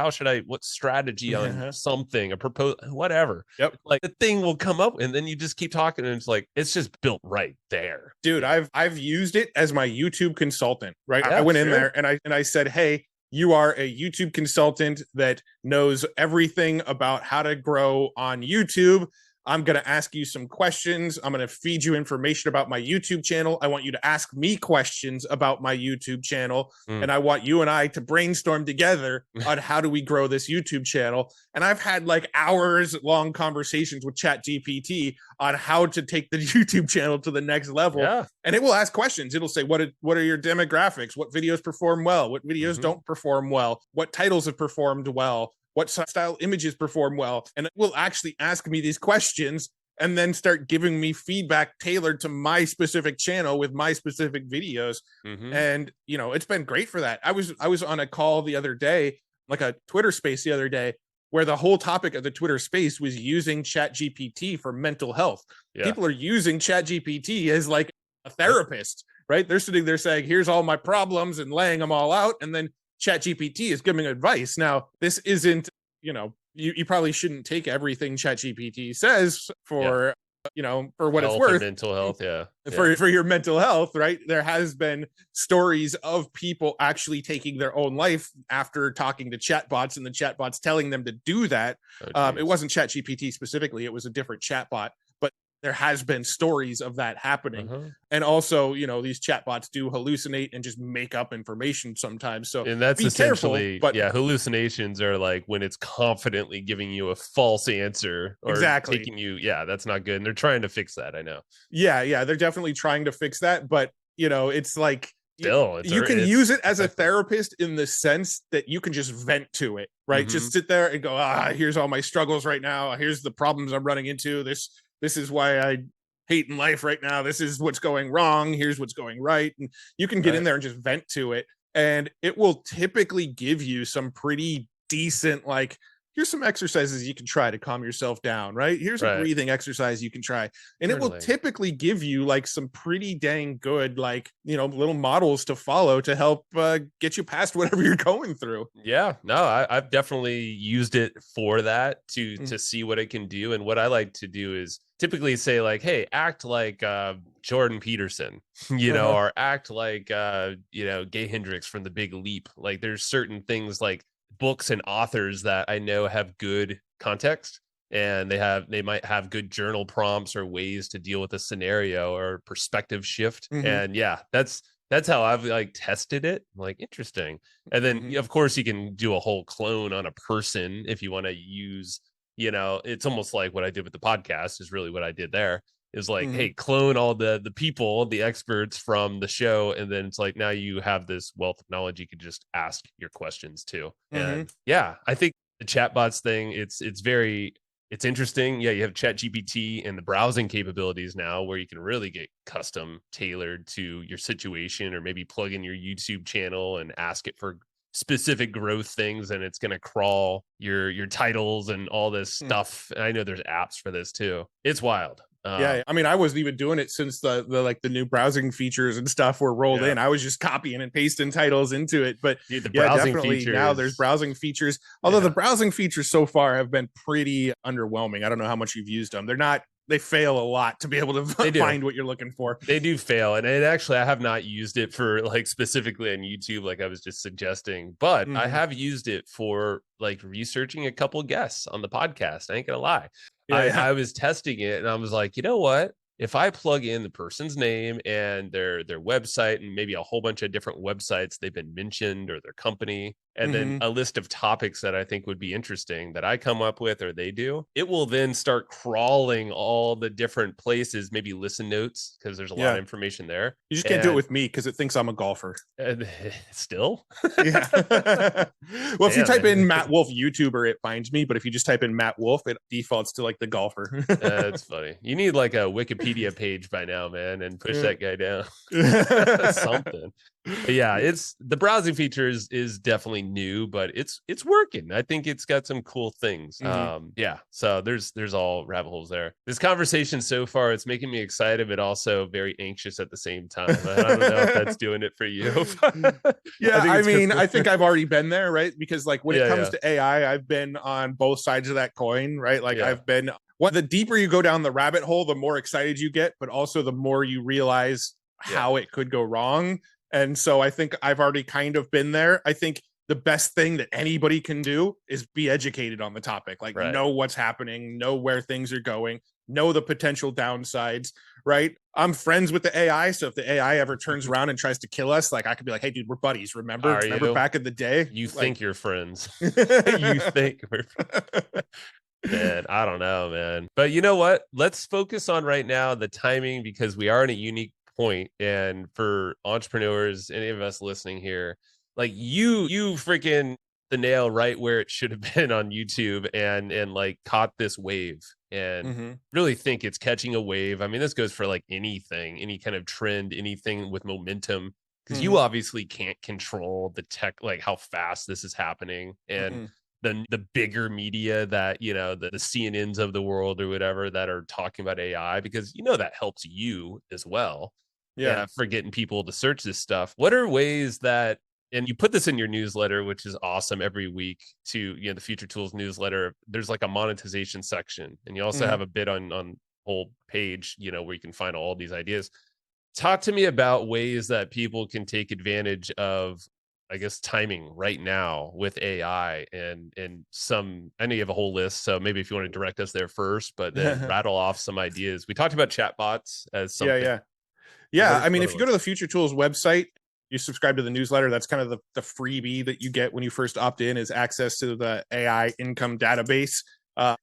what strategy on something, a propose, whatever. Like the thing will come up and then you just keep talking and it's like, it's just built right there. Dude, I've used it as my YouTube consultant, right? I went in there and I said, hey, you are a YouTube consultant that knows everything about how to grow on YouTube. I'm going to ask you some questions. I'm going to feed you information about my YouTube channel. I want you to ask me questions about my YouTube channel. And I want you and I to brainstorm together on how do we grow this YouTube channel. And I've had like hours long conversations with Chat GPT on how to take the YouTube channel to the next level. And it will ask questions. It'll say, what are your demographics? What videos perform well? What videos don't perform well? What titles have performed well? What style images perform well? And it will actually ask me these questions and then start giving me feedback tailored to my specific channel with my specific videos. And, it's been great for that. I was on a call the other day, like a Twitter space the other day, where the whole topic of the Twitter space was using Chat GPT for mental health. People are using Chat GPT as like a therapist, right? They're sitting there saying, here's all my problems and laying them all out. And then Chat GPT is giving advice. Now, this isn't, you probably shouldn't take everything Chat GPT says for, for what health it's worth. Mental health, For your mental health, right? There has been stories of people actually taking their own life after talking to chatbots and the chatbots telling them to do that. It wasn't Chat GPT specifically. It was a different chatbot. But there has been stories of that happening. Uh-huh. And also, these chatbots do hallucinate and just make up information sometimes. So And that's be careful, essentially, but yeah, hallucinations are like when it's confidently giving you a false answer or exactly. taking you, yeah, that's not good. And they're trying to fix that. I know. Yeah, they're definitely trying to fix that, but it's like Still, you can use it's it as a effective. therapist in the sense that you can just vent to it, right? Mm-hmm. Just sit there and go, here's all my struggles right now. Here's the problems I'm running into. This is why I hate in life right now. This is what's going wrong. Here's what's going right. And you can get in Right. there and just vent to it. And it will typically give you some pretty decent, like, here's some exercises you can try to calm yourself down, right? Here's a Right. breathing exercise you can try. And it will Journaling. typically give you like some pretty dang good, like, little models to follow to help get you past whatever you're going through. Yeah, no, I've definitely used it for that to Mm. see what it can do. And what I like to do is typically say like, "Hey, act like Jordan Peterson," Uh-huh. or act like Gay Hendricks from The Big Leap. Like, there's certain things like books and authors that I know have good context, and they might have good journal prompts or ways to deal with a scenario or perspective shift. Hmm. And yeah, that's how I've like tested it. I'm like, interesting. And then, Hmm. of course, you can do a whole clone on a person if you want to use, it's almost like what I did with the podcast is really what I did there is like, Hmm. hey, clone all the people, the experts from the show. And then it's like, now you have this wealth of knowledge. You can just ask your questions too. Hmm. And yeah, I think the chatbots thing, it's interesting. Yeah, you have Chat GPT and the browsing capabilities now where you can really get custom tailored to your situation, or maybe plug in your YouTube channel and ask it for specific growth things, and it's going to crawl your titles and all this stuff. And I know there's apps for this too. It's wild. Yeah, I mean, I wasn't even doing it since the new browsing features and stuff were rolled Yeah, in. I was just copying and pasting titles into it. But dude, the yeah, browsing definitely now there's features. browsing features. Although the Yeah, browsing features so far have been pretty underwhelming. I don't know how much you've used them. They fail a lot to be able to they do. find what you're looking for. They do fail, and actually I have not used it for like specifically on YouTube like I was just suggesting, but I Hmm. have used it for like researching a couple guests on the podcast. I ain't gonna lie. Yeah, I yeah. I was testing it and I was like, you know what? If I plug in the person's name and their website and maybe a whole bunch of different websites they've been mentioned or their company, and then Hmm. a list of topics that I think would be interesting that I come up with or they do, it will then start crawling all the different places, maybe listen notes, because there's a lot of Yeah. information there. You just can't do it And, with me because it thinks I'm a golfer. and still, Yeah. Well, if you damn type it. in Matt Wolfe YouTuber, it finds me. But if you just type in Matt Wolfe, it defaults to like the golfer. That's funny. You need like a Wikipedia page by now, man, and push Yeah. that guy down. Something. But yeah, it's the browsing features is definitely new, but it's working. I think it's got some cool things. Mhm. Yeah. So there's all rabbit holes there. This conversation so far, it's making me excited, but also very anxious at the same time. I don't know if that's doing it for you. Yeah, think I it's mean, I think I've already been there, right? Because like when it yeah, comes yeah, to AI, I've been on both sides of that coin, right? Like yeah, I've been the deeper you go down the rabbit hole, the more excited you get, but also the more you realize yeah. how it could go wrong. And so I think I've already kind of been there. I think the best thing that anybody can do is be educated on the topic, like Right. know what's happening, know where things are going, know the potential downsides, right? I'm friends with the AI, so if the AI ever turns around and tries to kill us, like I could be like, "Hey, dude, we're buddies. Remember? Are Remember you? back in the day?" You Like, think you're friends. You think we're man, I don't know, man. But you know what? Let's focus on right now the timing because we are in a unique point. And for entrepreneurs, any of us listening here, like you freaking the nail right where it should have been on YouTube and like caught this wave and Mhm. really think it's catching a wave. I mean, this goes for like anything, any kind of trend, anything with momentum. Because you Mhm. obviously can't control the tech, like how fast this is happening. And Mhm. the bigger media that the CNNs of the world or whatever that are talking about AI because that helps you as well. Yeah. Yeah, for getting people to search this stuff. What are ways that and you put this in your newsletter, which is awesome every week to the Future Tools newsletter. There's like a monetization section, and you also Mhm. have a bit on whole page, where you can find all these ideas. Talk to me about ways that people can take advantage of I guess, timing right now with AI and some, I know you have a whole list, so maybe if you want to direct us there first, but then rattle off some ideas. We talked about chatbots as Yeah, something. yeah. What Yeah, are I some mean, other if you go ones? to the Future Tools website, you subscribe to the newsletter. That's kind of the freebie that you get when you first opt in, is access to the AI income database.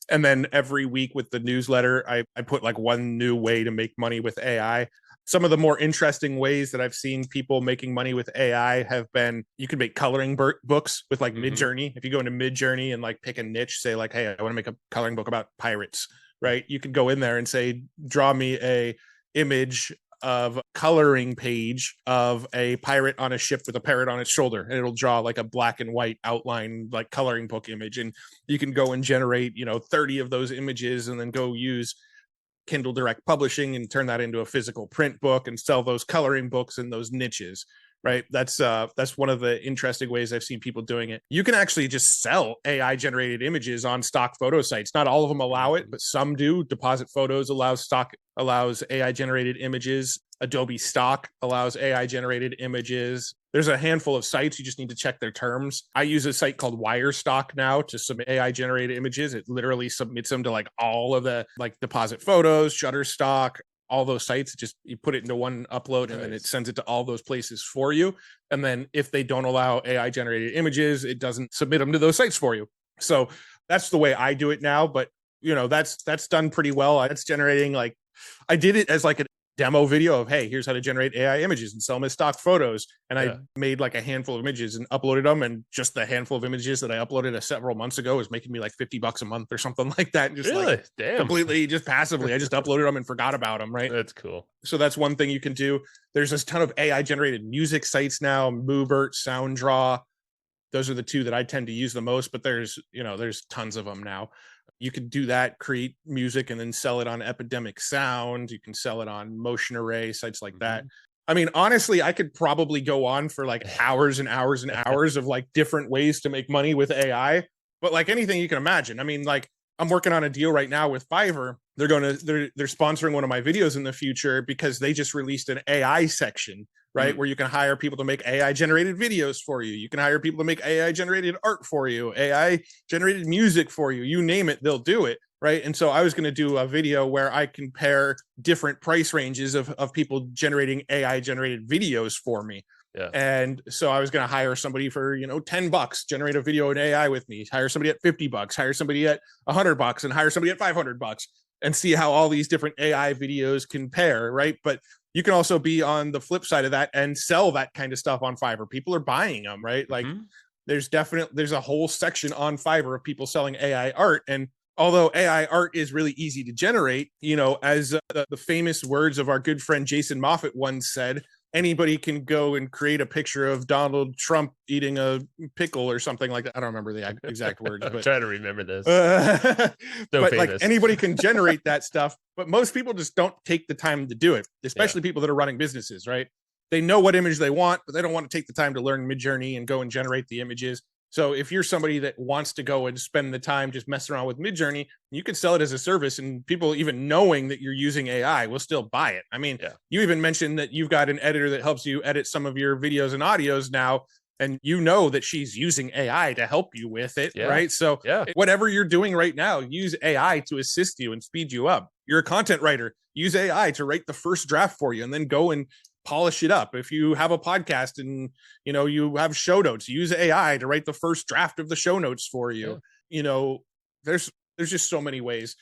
And then every week with the newsletter, I put like one new way to make money with AI. Some of the more interesting ways that I've seen people making money with AI have been, you can make coloring books with like Midjourney. If you go into Midjourney and like pick a niche, say like, hey, I want to make a coloring book about pirates, right? You could go in there and say, draw me a image of coloring page of a pirate on a ship with a parrot on its shoulder, and it'll draw like a black and white outline like coloring book image. And you can go and generate 30 of those images and then go use Kindle Direct Publishing and turn that into a physical print book and sell those coloring books in those niches, right? That's one of the interesting ways I've seen people doing it. You can actually just sell AI generated images on stock photo sites. Not all of them allow it, but some do. Deposit Photos allows AI generated images. Adobe Stock allows AI generated images. There's a handful of sites. You just need to check their terms. I use a site called Wirestock now to submit AI generated images. It literally submits them to like all of the like Deposit Photos, Shutterstock, all those sites. Just you put it into one upload and then it sends it to all those places for you. And then if they don't allow AI generated images, it doesn't submit them to those sites for you. So that's the way I do it now. But that's done pretty well. It's generating, like, I did it as like a demo video of, hey, here's how to generate AI images and sell them as stock photos. And I made like a handful of images and uploaded them. And just the handful of images that I uploaded several months ago was making me like $50 a month or something like that. And just Really? like Damn. completely just passively, I just uploaded them and forgot about them. Right. That's cool. So that's one thing you can do. There's a ton of AI generated music sites now, Moobert, SoundDraw. Those are the two that I tend to use the most, but there's tons of them now. You could do that, create music, and then sell it on Epidemic Sound. You can sell it on Motion Array, sites like that. I mean, honestly, I could probably go on for like hours and hours and hours of like different ways to make money with AI. But like anything you can imagine, I mean, like I'm working on a deal right now with Fiverr. They're sponsoring one of my videos in the future because they just released an AI section, right? Where you can hire people to make AI generated videos for you. You can hire people to make AI generated art for you, AI generated music for you, you name it, they'll do it. Right. And so I was going to do a video where I compare different price ranges of people generating AI generated videos for me. Yeah. And so I was going to hire somebody for, $10, generate a video in AI with me, hire somebody at $50, hire somebody at $100, and hire somebody at $500, and see how all these different AI videos compare. Right. But you can also be on the flip side of that and sell that kind of stuff on Fiverr. People are buying them, right? Like there's a whole section on Fiverr of people selling AI art. And although AI art is really easy to generate, as the famous words of our good friend Jason Moffat once said, anybody can go and create a picture of Donald Trump eating a pickle or something like that. I don't remember the exact words, but I'm trying to remember this. But famous. Like anybody can generate that stuff, but most people just don't take the time to do it, especially people that are running businesses, right? They know what image they want, but they don't want to take the time to learn Midjourney and go and generate the images. So if you're somebody that wants to go and spend the time just messing around with Midjourney, you could sell it as a service, and people, even knowing that you're using AI, will still buy it. I mean, you even mentioned that you've got an editor that helps you edit some of your videos and audios now, and you know that she's using AI to help you with it, right? So whatever you're doing right now, use AI to assist you and speed you up. You're a content writer, use AI to write the first draft for you and then go and polish it up. If you have a podcast and you have show notes, use AI to write the first draft of the show notes for you. There's just so many ways.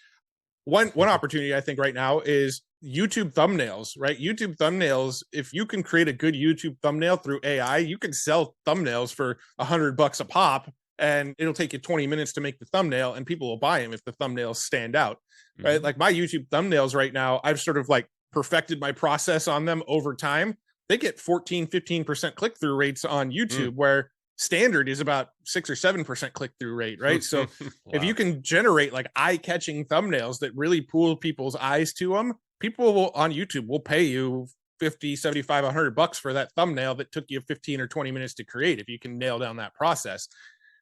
One opportunity I think right now is YouTube thumbnails, right? YouTube thumbnails, if you can create a good YouTube thumbnail through AI, you can sell thumbnails for $100 a pop, and it'll take you 20 minutes to make the thumbnail, and people will buy them if the thumbnails stand out, right? Like my YouTube thumbnails right now, I've sort of like perfected my process on them over time. They get 15% click-through rates on YouTube, where standard is about 6 or 7% click-through rate, right? So if you can generate like eye-catching thumbnails that really pull people's eyes to them, people on YouTube will pay you 50, 75, $100 for that thumbnail that took you 15 or 20 minutes to create, if you can nail down that process.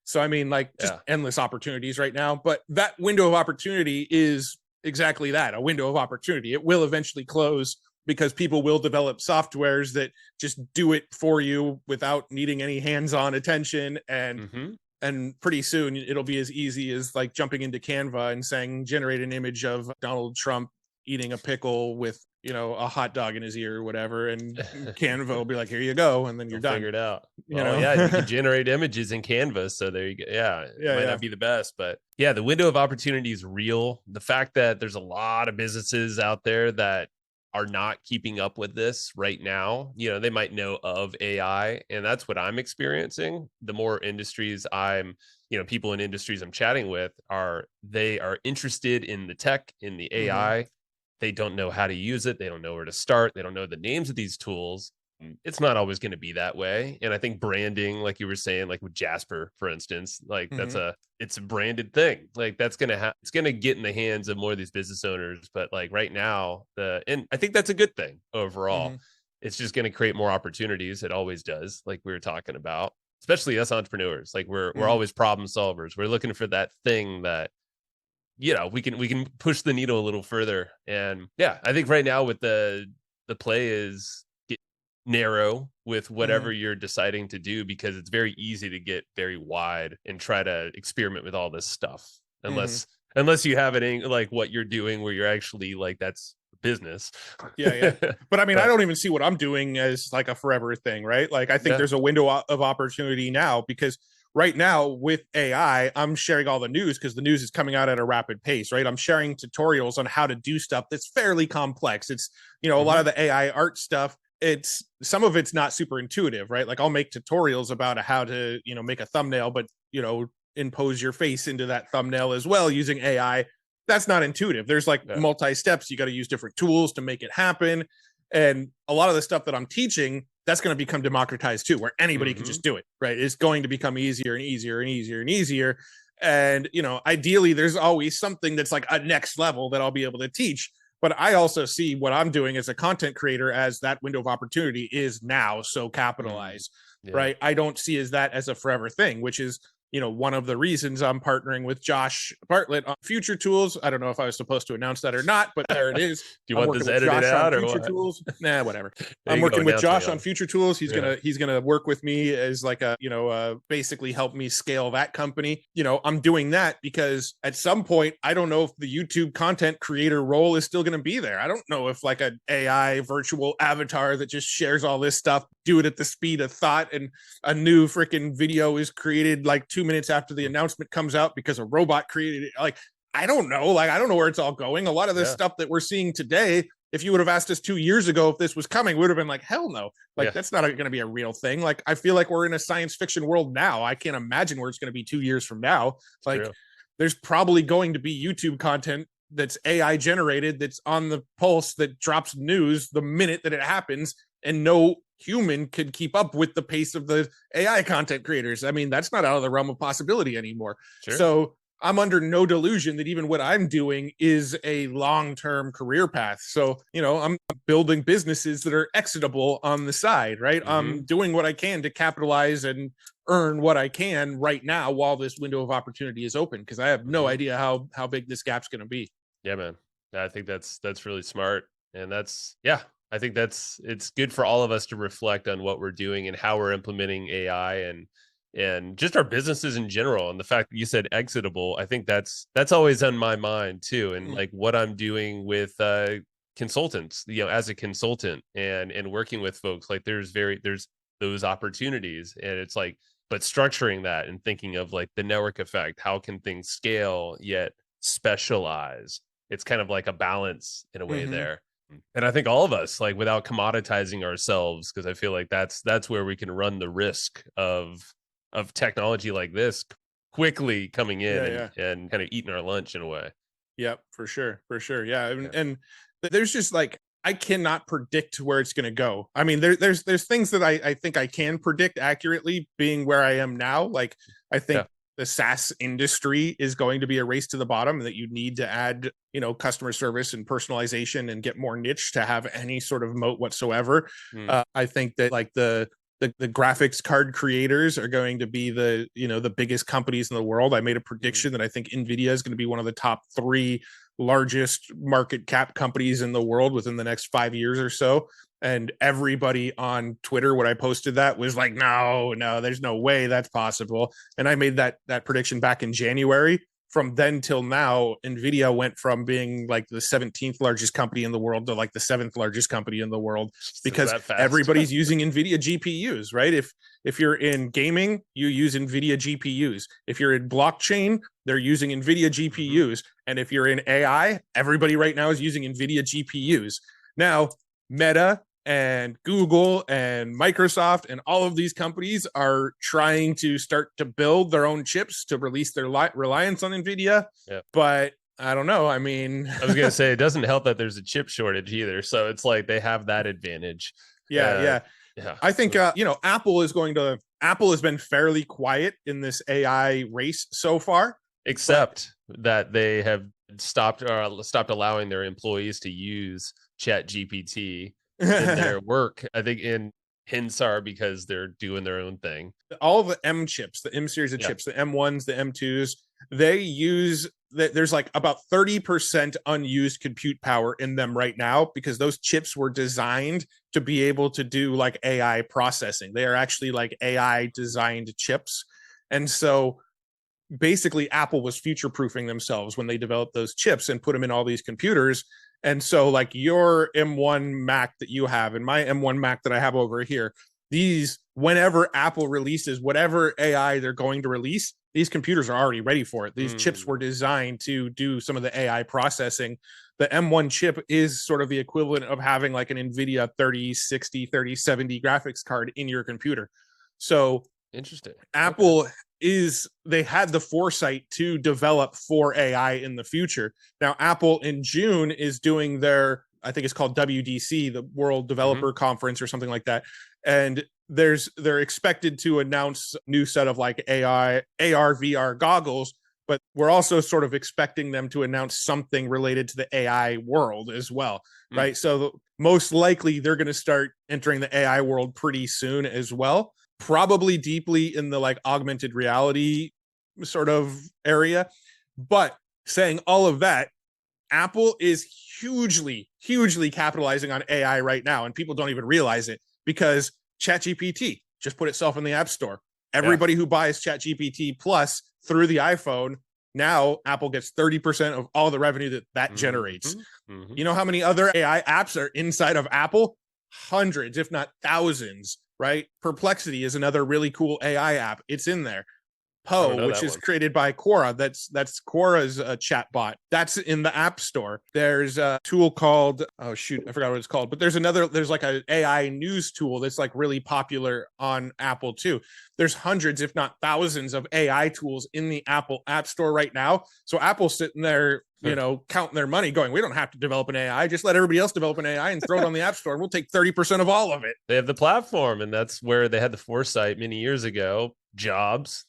So I mean, like, just endless opportunities right now. But that window of opportunity is exactly that, a window of opportunity. It will eventually close. because people will develop softwares that just do it for you without needing any hands-on attention. And pretty soon it'll be as easy as like jumping into Canva and saying, generate an image of Donald Trump eating a pickle with, a hot dog in his ear or whatever. And Canva will be like, here you go. And then you're done. Figure it out. Yeah, you can generate images in Canva. So there you go. Yeah. It might not be the best, but yeah, the window of opportunity is real. The fact that there's a lot of businesses out there that are not keeping up with this right now, they might know of AI, and that's what I'm experiencing. The more industries people in industries I'm chatting with they are interested in the tech, in the AI. They don't know how to use it. They don't know where to start. They don't know the names of these tools. It's not always going to be that way. And I think branding, like you were saying, like with Jasper, for instance, like it's a branded thing. Like that's going to it's going to get in the hands of more of these business owners. But like right now, and I think that's a good thing overall. It's just going to create more opportunities. It always does. Like we were talking about, especially us entrepreneurs. Like we're always problem solvers. We're looking for that thing that, we can push the needle a little further. And yeah, I think right now with the play is get narrow with whatever you're deciding to do, because it's very easy to get very wide and try to experiment with all this stuff unless you have it like what you're doing where you're actually like, that's business. But I mean, I don't even see what I'm doing as like a forever thing, right? Like I think there's a window of opportunity now, because right now with AI, I'm sharing all the news because the news is coming out at a rapid pace, right? I'm sharing tutorials on how to do stuff that's fairly complex. It's, a lot of the AI art stuff, some of it's not super intuitive, right? Like I'll make tutorials about how to, make a thumbnail, but, impose your face into that thumbnail as well using AI. That's not intuitive. There's like multi-steps. You got to use different tools to make it happen. And a lot of the stuff that I'm teaching, that's going to become democratized too, where anybody can just do it, right? It's going to become easier and easier and easier and easier. And, ideally there's always something that's like a next level that I'll be able to teach. But I also see what I'm doing as a content creator as that window of opportunity is now so capitalized, right? I don't see that as a forever thing, which is, one of the reasons I'm partnering with Josh Bartlett on Future Tools. I don't know if I was supposed to announce that or not, but there it is. Do you want this edited out or what? Tools? Nah, whatever. I'm working with Josh on Future Tools. He's gonna work with me as like basically help me scale that company. I'm doing that because at some point, I don't know if the YouTube content creator role is still gonna be there. I don't know if like an AI virtual avatar that just shares all this stuff, do it at the speed of thought, and a new freaking video is created like 2 minutes after the announcement comes out because a robot created it. Like, I don't know. Like, I don't know where it's all going. A lot of this stuff that we're seeing today, if you would have asked us 2 years ago if this was coming, we would have been like, hell no. Like, that's not going to be a real thing. Like, I feel like we're in a science fiction world now. I can't imagine where it's going to be 2 years from now. Like, there's probably going to be YouTube content that's AI generated, that's on the pulse, that drops news the minute that it happens, and no human could keep up with the pace of the AI content creators. I mean, that's not out of the realm of possibility anymore. So I'm under no delusion that even what I'm doing is a long-term career path. So, I'm building businesses that are exitable on the side, right? I'm doing what I can to capitalize and earn what I can right now while this window of opportunity is open, because I have no idea how big this gap's going to be. Yeah, man. I think that's really smart. And I think it's good for all of us to reflect on what we're doing and how we're implementing AI and just our businesses in general. And the fact that you said exitable, I think that's always on my mind too. And like what I'm doing with consultants, as a consultant and working with folks, like there's those opportunities, and it's like, but structuring that and thinking of like the network effect, how can things scale yet specialize? It's kind of like a balance in a way there. And I think all of us, like without commoditizing ourselves, because I feel like that's where we can run the risk of technology like this quickly coming in and kind of eating our lunch in a way. Yep, for sure. Yeah. And there's just like, I cannot predict where it's going to go. I mean, there's things that I think I can predict accurately, being where I am now. Like, I think the SaaS industry is going to be a race to the bottom, and that you need to add, customer service and personalization and get more niche to have any sort of moat whatsoever. I think that like the graphics card creators are going to be the biggest companies in the world. I made a prediction that I think NVIDIA is going to be one of the top 3 largest market cap companies in the world within the next 5 years or so. And everybody on Twitter, when I posted that, was like, no, there's no way that's possible. And I made that prediction back in January. From then till now, Nvidia went from being like the 17th largest company in the world to like the 7th largest company in the world, because everybody's using Nvidia GPUs, right? If you're in gaming, you use Nvidia GPUs. If you're in blockchain, they're using Nvidia GPUs. And if you're in AI, everybody right now is using Nvidia GPUs. Now, Meta and Google and Microsoft and all of these companies are trying to start to build their own chips to release their reliance on Nvidia. Yep. But I don't know. I mean, I was going to say, it doesn't help that there's a chip shortage either. So it's like they have that advantage. Yeah. I think, Apple has been fairly quiet in this AI race so far. Except that they have stopped allowing their employees to use Chat GPT in their work. I think in Hinsar, because they're doing their own thing. All the M chips, the M series of chips, the M1s, the M2s, they use there's like about 30% unused compute power in them right now, because those chips were designed to be able to do like AI processing. They are actually like AI designed chips. And so basically Apple was future proofing themselves when they developed those chips and put them in all these computers. And so like your M1 Mac that you have and my M1 Mac that I have over here, these, whenever Apple releases whatever AI they're going to release, these computers are already ready for it. These chips were designed to do some of the AI processing. The M1 chip is sort of the equivalent of having like an NVIDIA 3060, 3070 graphics card in your computer. So interesting. Apple they had the foresight to develop for AI in the future. Now, Apple in June is doing their, I think it's called WDC, the World Developer Conference or something like that. And they're expected to announce a new set of like AR, VR goggles, but we're also sort of expecting them to announce something related to the AI world as well, right? So most likely they're going to start entering the AI world pretty soon as well. Probably deeply in the like augmented reality sort of area. But saying all of that, Apple is hugely capitalizing on AI right now. And people don't even realize it, because ChatGPT just put itself in the App Store. Everybody who buys ChatGPT Plus through the iPhone, now Apple gets 30% of all the revenue that generates. You know how many other AI apps are inside of Apple? Hundreds, if not thousands. Right? Perplexity is another really cool AI app. It's in there. Poe, which is created by Quora. That's Quora's chat bot. That's in the App Store. There's a tool called, I forgot what it's called, but there's like an AI news tool that's like really popular on Apple too. There's hundreds, if not thousands, of AI tools in the Apple App Store right now. So Apple's sitting there, counting their money, going, we don't have to develop an AI. Just let everybody else develop an AI and throw it on the App Store, and we'll take 30% of all of it. They have the platform, and that's where they had the foresight many years ago. Jobs,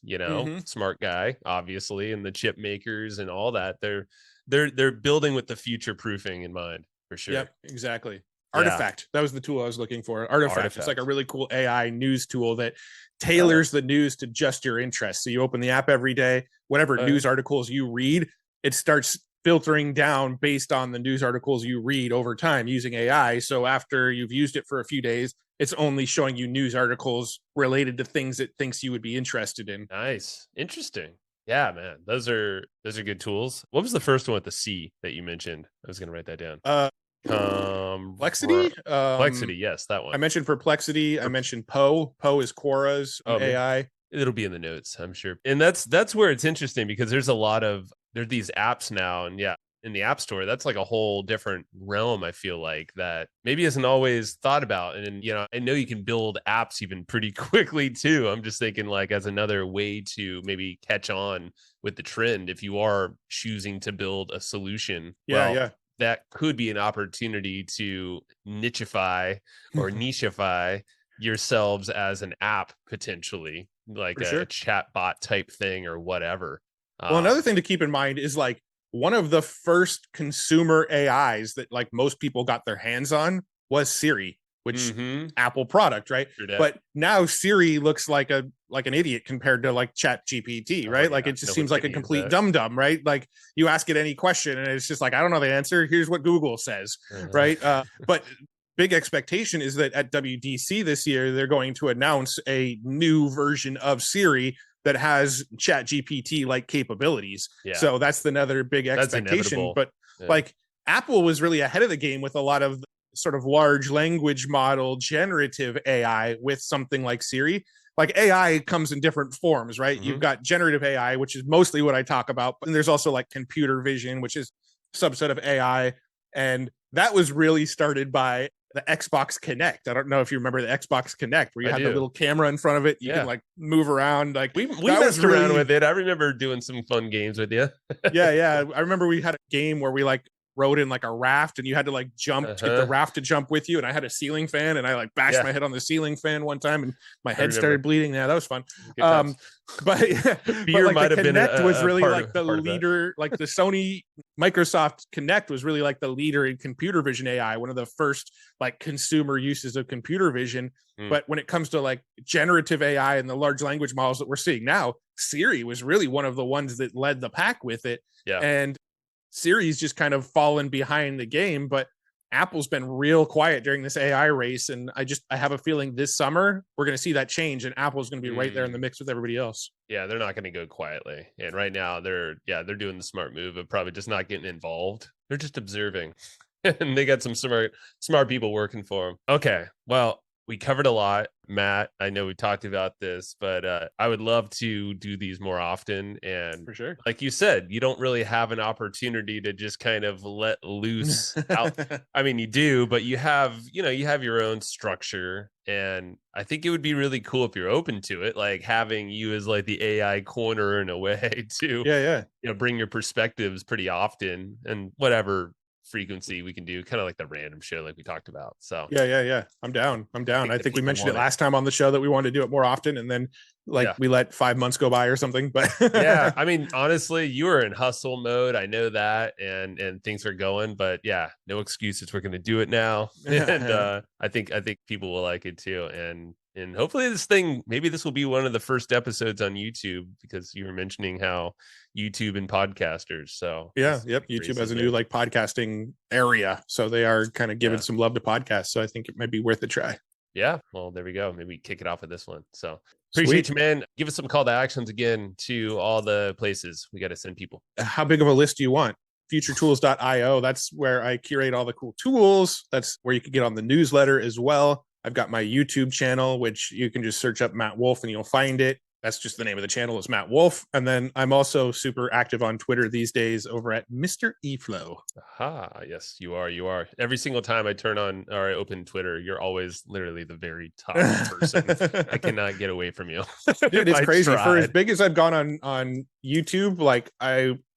smart guy, obviously, and the chip makers and all that. They're building with the future proofing in mind, for sure. Yep, exactly. Artifact. That was the tool I was looking for. Artifact. It's like a really cool AI news tool that tailors the news to just your interests. So you open the app every day, whatever news articles you read, it starts filtering down based on the news articles you read over time using AI. So after you've used it for a few days, it's only showing you news articles related to things it thinks you would be interested in. Nice. Interesting. Yeah, man. Those are good tools. What was the first one with the C that you mentioned? I was going to write that down. Perplexity? Perplexity, yes, that one. I mentioned Perplexity. I mentioned Poe. Poe is Quora's AI. It'll be in the notes, I'm sure. And that's where it's interesting, because there's these apps now, and in the App Store, that's like a whole different realm, I feel like, that maybe isn't always thought about. And, I know you can build apps even pretty quickly too. I'm just thinking like as another way to maybe catch on with the trend, if you are choosing to build a solution. That could be an opportunity to nicheify or nicheify yourselves as an app, potentially, like a chat bot type thing or whatever. Well, another thing to keep in mind is like one of the first consumer AIs that like most people got their hands on was Siri. which Apple product, right? But now Siri looks like an idiot compared to like Chat GPT, right? Like it just seems like a complete dum-dum, right? Like you ask it any question and it's just like, I don't know the answer. Here's what Google says, right? But big expectation is that at WDC this year, they're going to announce a new version of Siri that has Chat GPT like capabilities. So that's another big expectation. But like Apple was really ahead of the game with a lot of sort of large language model generative AI with something like Siri. Like AI comes in different forms, right? You've got generative AI, which is mostly what I talk about. And there's also like computer vision, which is a subset of AI. And that was really started by the Xbox Kinect. I don't know if you remember the Xbox Kinect, where you had the little camera in front of it. You can like move around. Like we messed around with it. I remember doing some fun games with you. Yeah. I remember we had a game where we like rode in like a raft and you had to like jump to get the raft to jump with you. And I had a ceiling fan and I like bashed my head on the ceiling fan one time and my head started bleeding. Yeah, that was fun. But like the Kinect was really like the leader, like the Sony Microsoft Kinect was really like the leader in computer vision AI, one of the first like consumer uses of computer vision. But when it comes to like generative AI and the large language models that we're seeing now, Siri was really one of the ones that led the pack with it. And Siri's just kind of fallen behind the game, but Apple's been real quiet during this AI race. And I have a feeling this summer we're going to see that change and Apple's going to be right there in the mix with everybody else. Yeah, they're not going to go quietly. And right now they're doing the smart move of probably just not getting involved. They're just observing and they got some smart people working for them. Okay. Well, we covered a lot, Matt. I know we talked about this, but I would love to do these more often. And for sure, like you said, you don't really have an opportunity to just kind of let loose out. I mean, you do, but you have your own structure. And I think it would be really cool if you're open to it, like having you as like the AI corner in a way to, bring your perspectives pretty often and whatever frequency we can do, kind of like the random show like we talked about. So yeah, I'm down. I think we mentioned it last time on the show that we wanted to do it more often, and then we let 5 months go by or something. But yeah, I mean, honestly, you were in hustle mode, I know that, and things are going, but yeah, no excuses, we're going to do it now. And I think people will like it too. And hopefully maybe this will be one of the first episodes on YouTube, because you were mentioning how YouTube and podcasters. So YouTube has a new like podcasting area. So they are kind of giving some love to podcasts. So I think it might be worth a try. Yeah. Well, there we go. Maybe kick it off with this one. So appreciate you, man. Give us some call to actions again to all the places we got to send people. How big of a list do you want? Futuretools.io. That's where I curate all the cool tools. That's where you can get on the newsletter as well. I've got my YouTube channel, which you can just search up Matt Wolfe and you'll find it. That's just the name of the channel, is Matt Wolfe. And then I'm also super active on Twitter these days over at Mr. eFlow. Aha, yes, you are. Every single time I turn on or I open Twitter, you're always literally the very top person. I cannot get away from you. Dude, it's crazy. For as big as I've gone on YouTube, like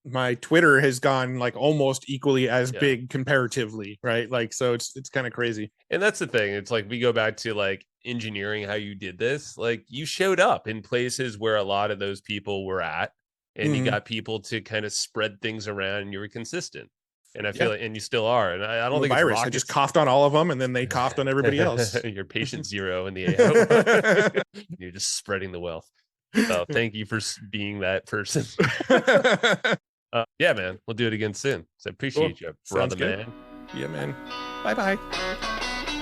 my Twitter has gone like almost equally as big comparatively, right? Like, so it's kind of crazy. And that's the thing. It's like we go back to like engineering, how you did this. Like you showed up in places where a lot of those people were at, and you got people to kind of spread things around, and you were consistent. And I feel like, and you still are. And I don't think virus. I just coughed on all of them, and then they coughed on everybody else. You're patient zero in the AI. You're just spreading the wealth. So thank you for being that person. Yeah, man, we'll do it again soon. So I appreciate you, brother, man. Yeah, man. Bye.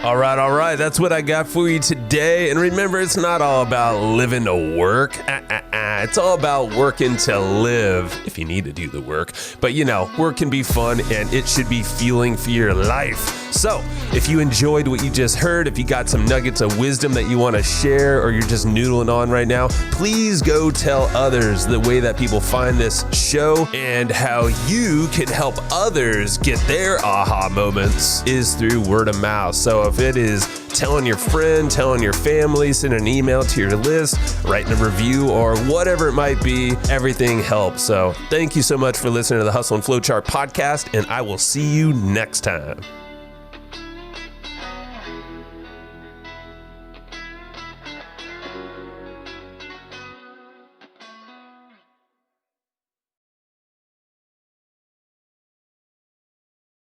All right. That's what I got for you today. And remember, it's not all about living to work. It's all about working to live, if you need to do the work. But, work can be fun, and it should be fueling for your life. So if you enjoyed what you just heard, if you got some nuggets of wisdom that you want to share, or you're just noodling on right now, please go tell others. The way that people find this show and how you can help others get their aha moments is through word of mouth. So if it is telling your friend, telling your family, sending an email to your list, writing a review, or whatever it might be, everything helps. So thank you so much for listening to the Hustle and Flowchart podcast, and I will see you next time.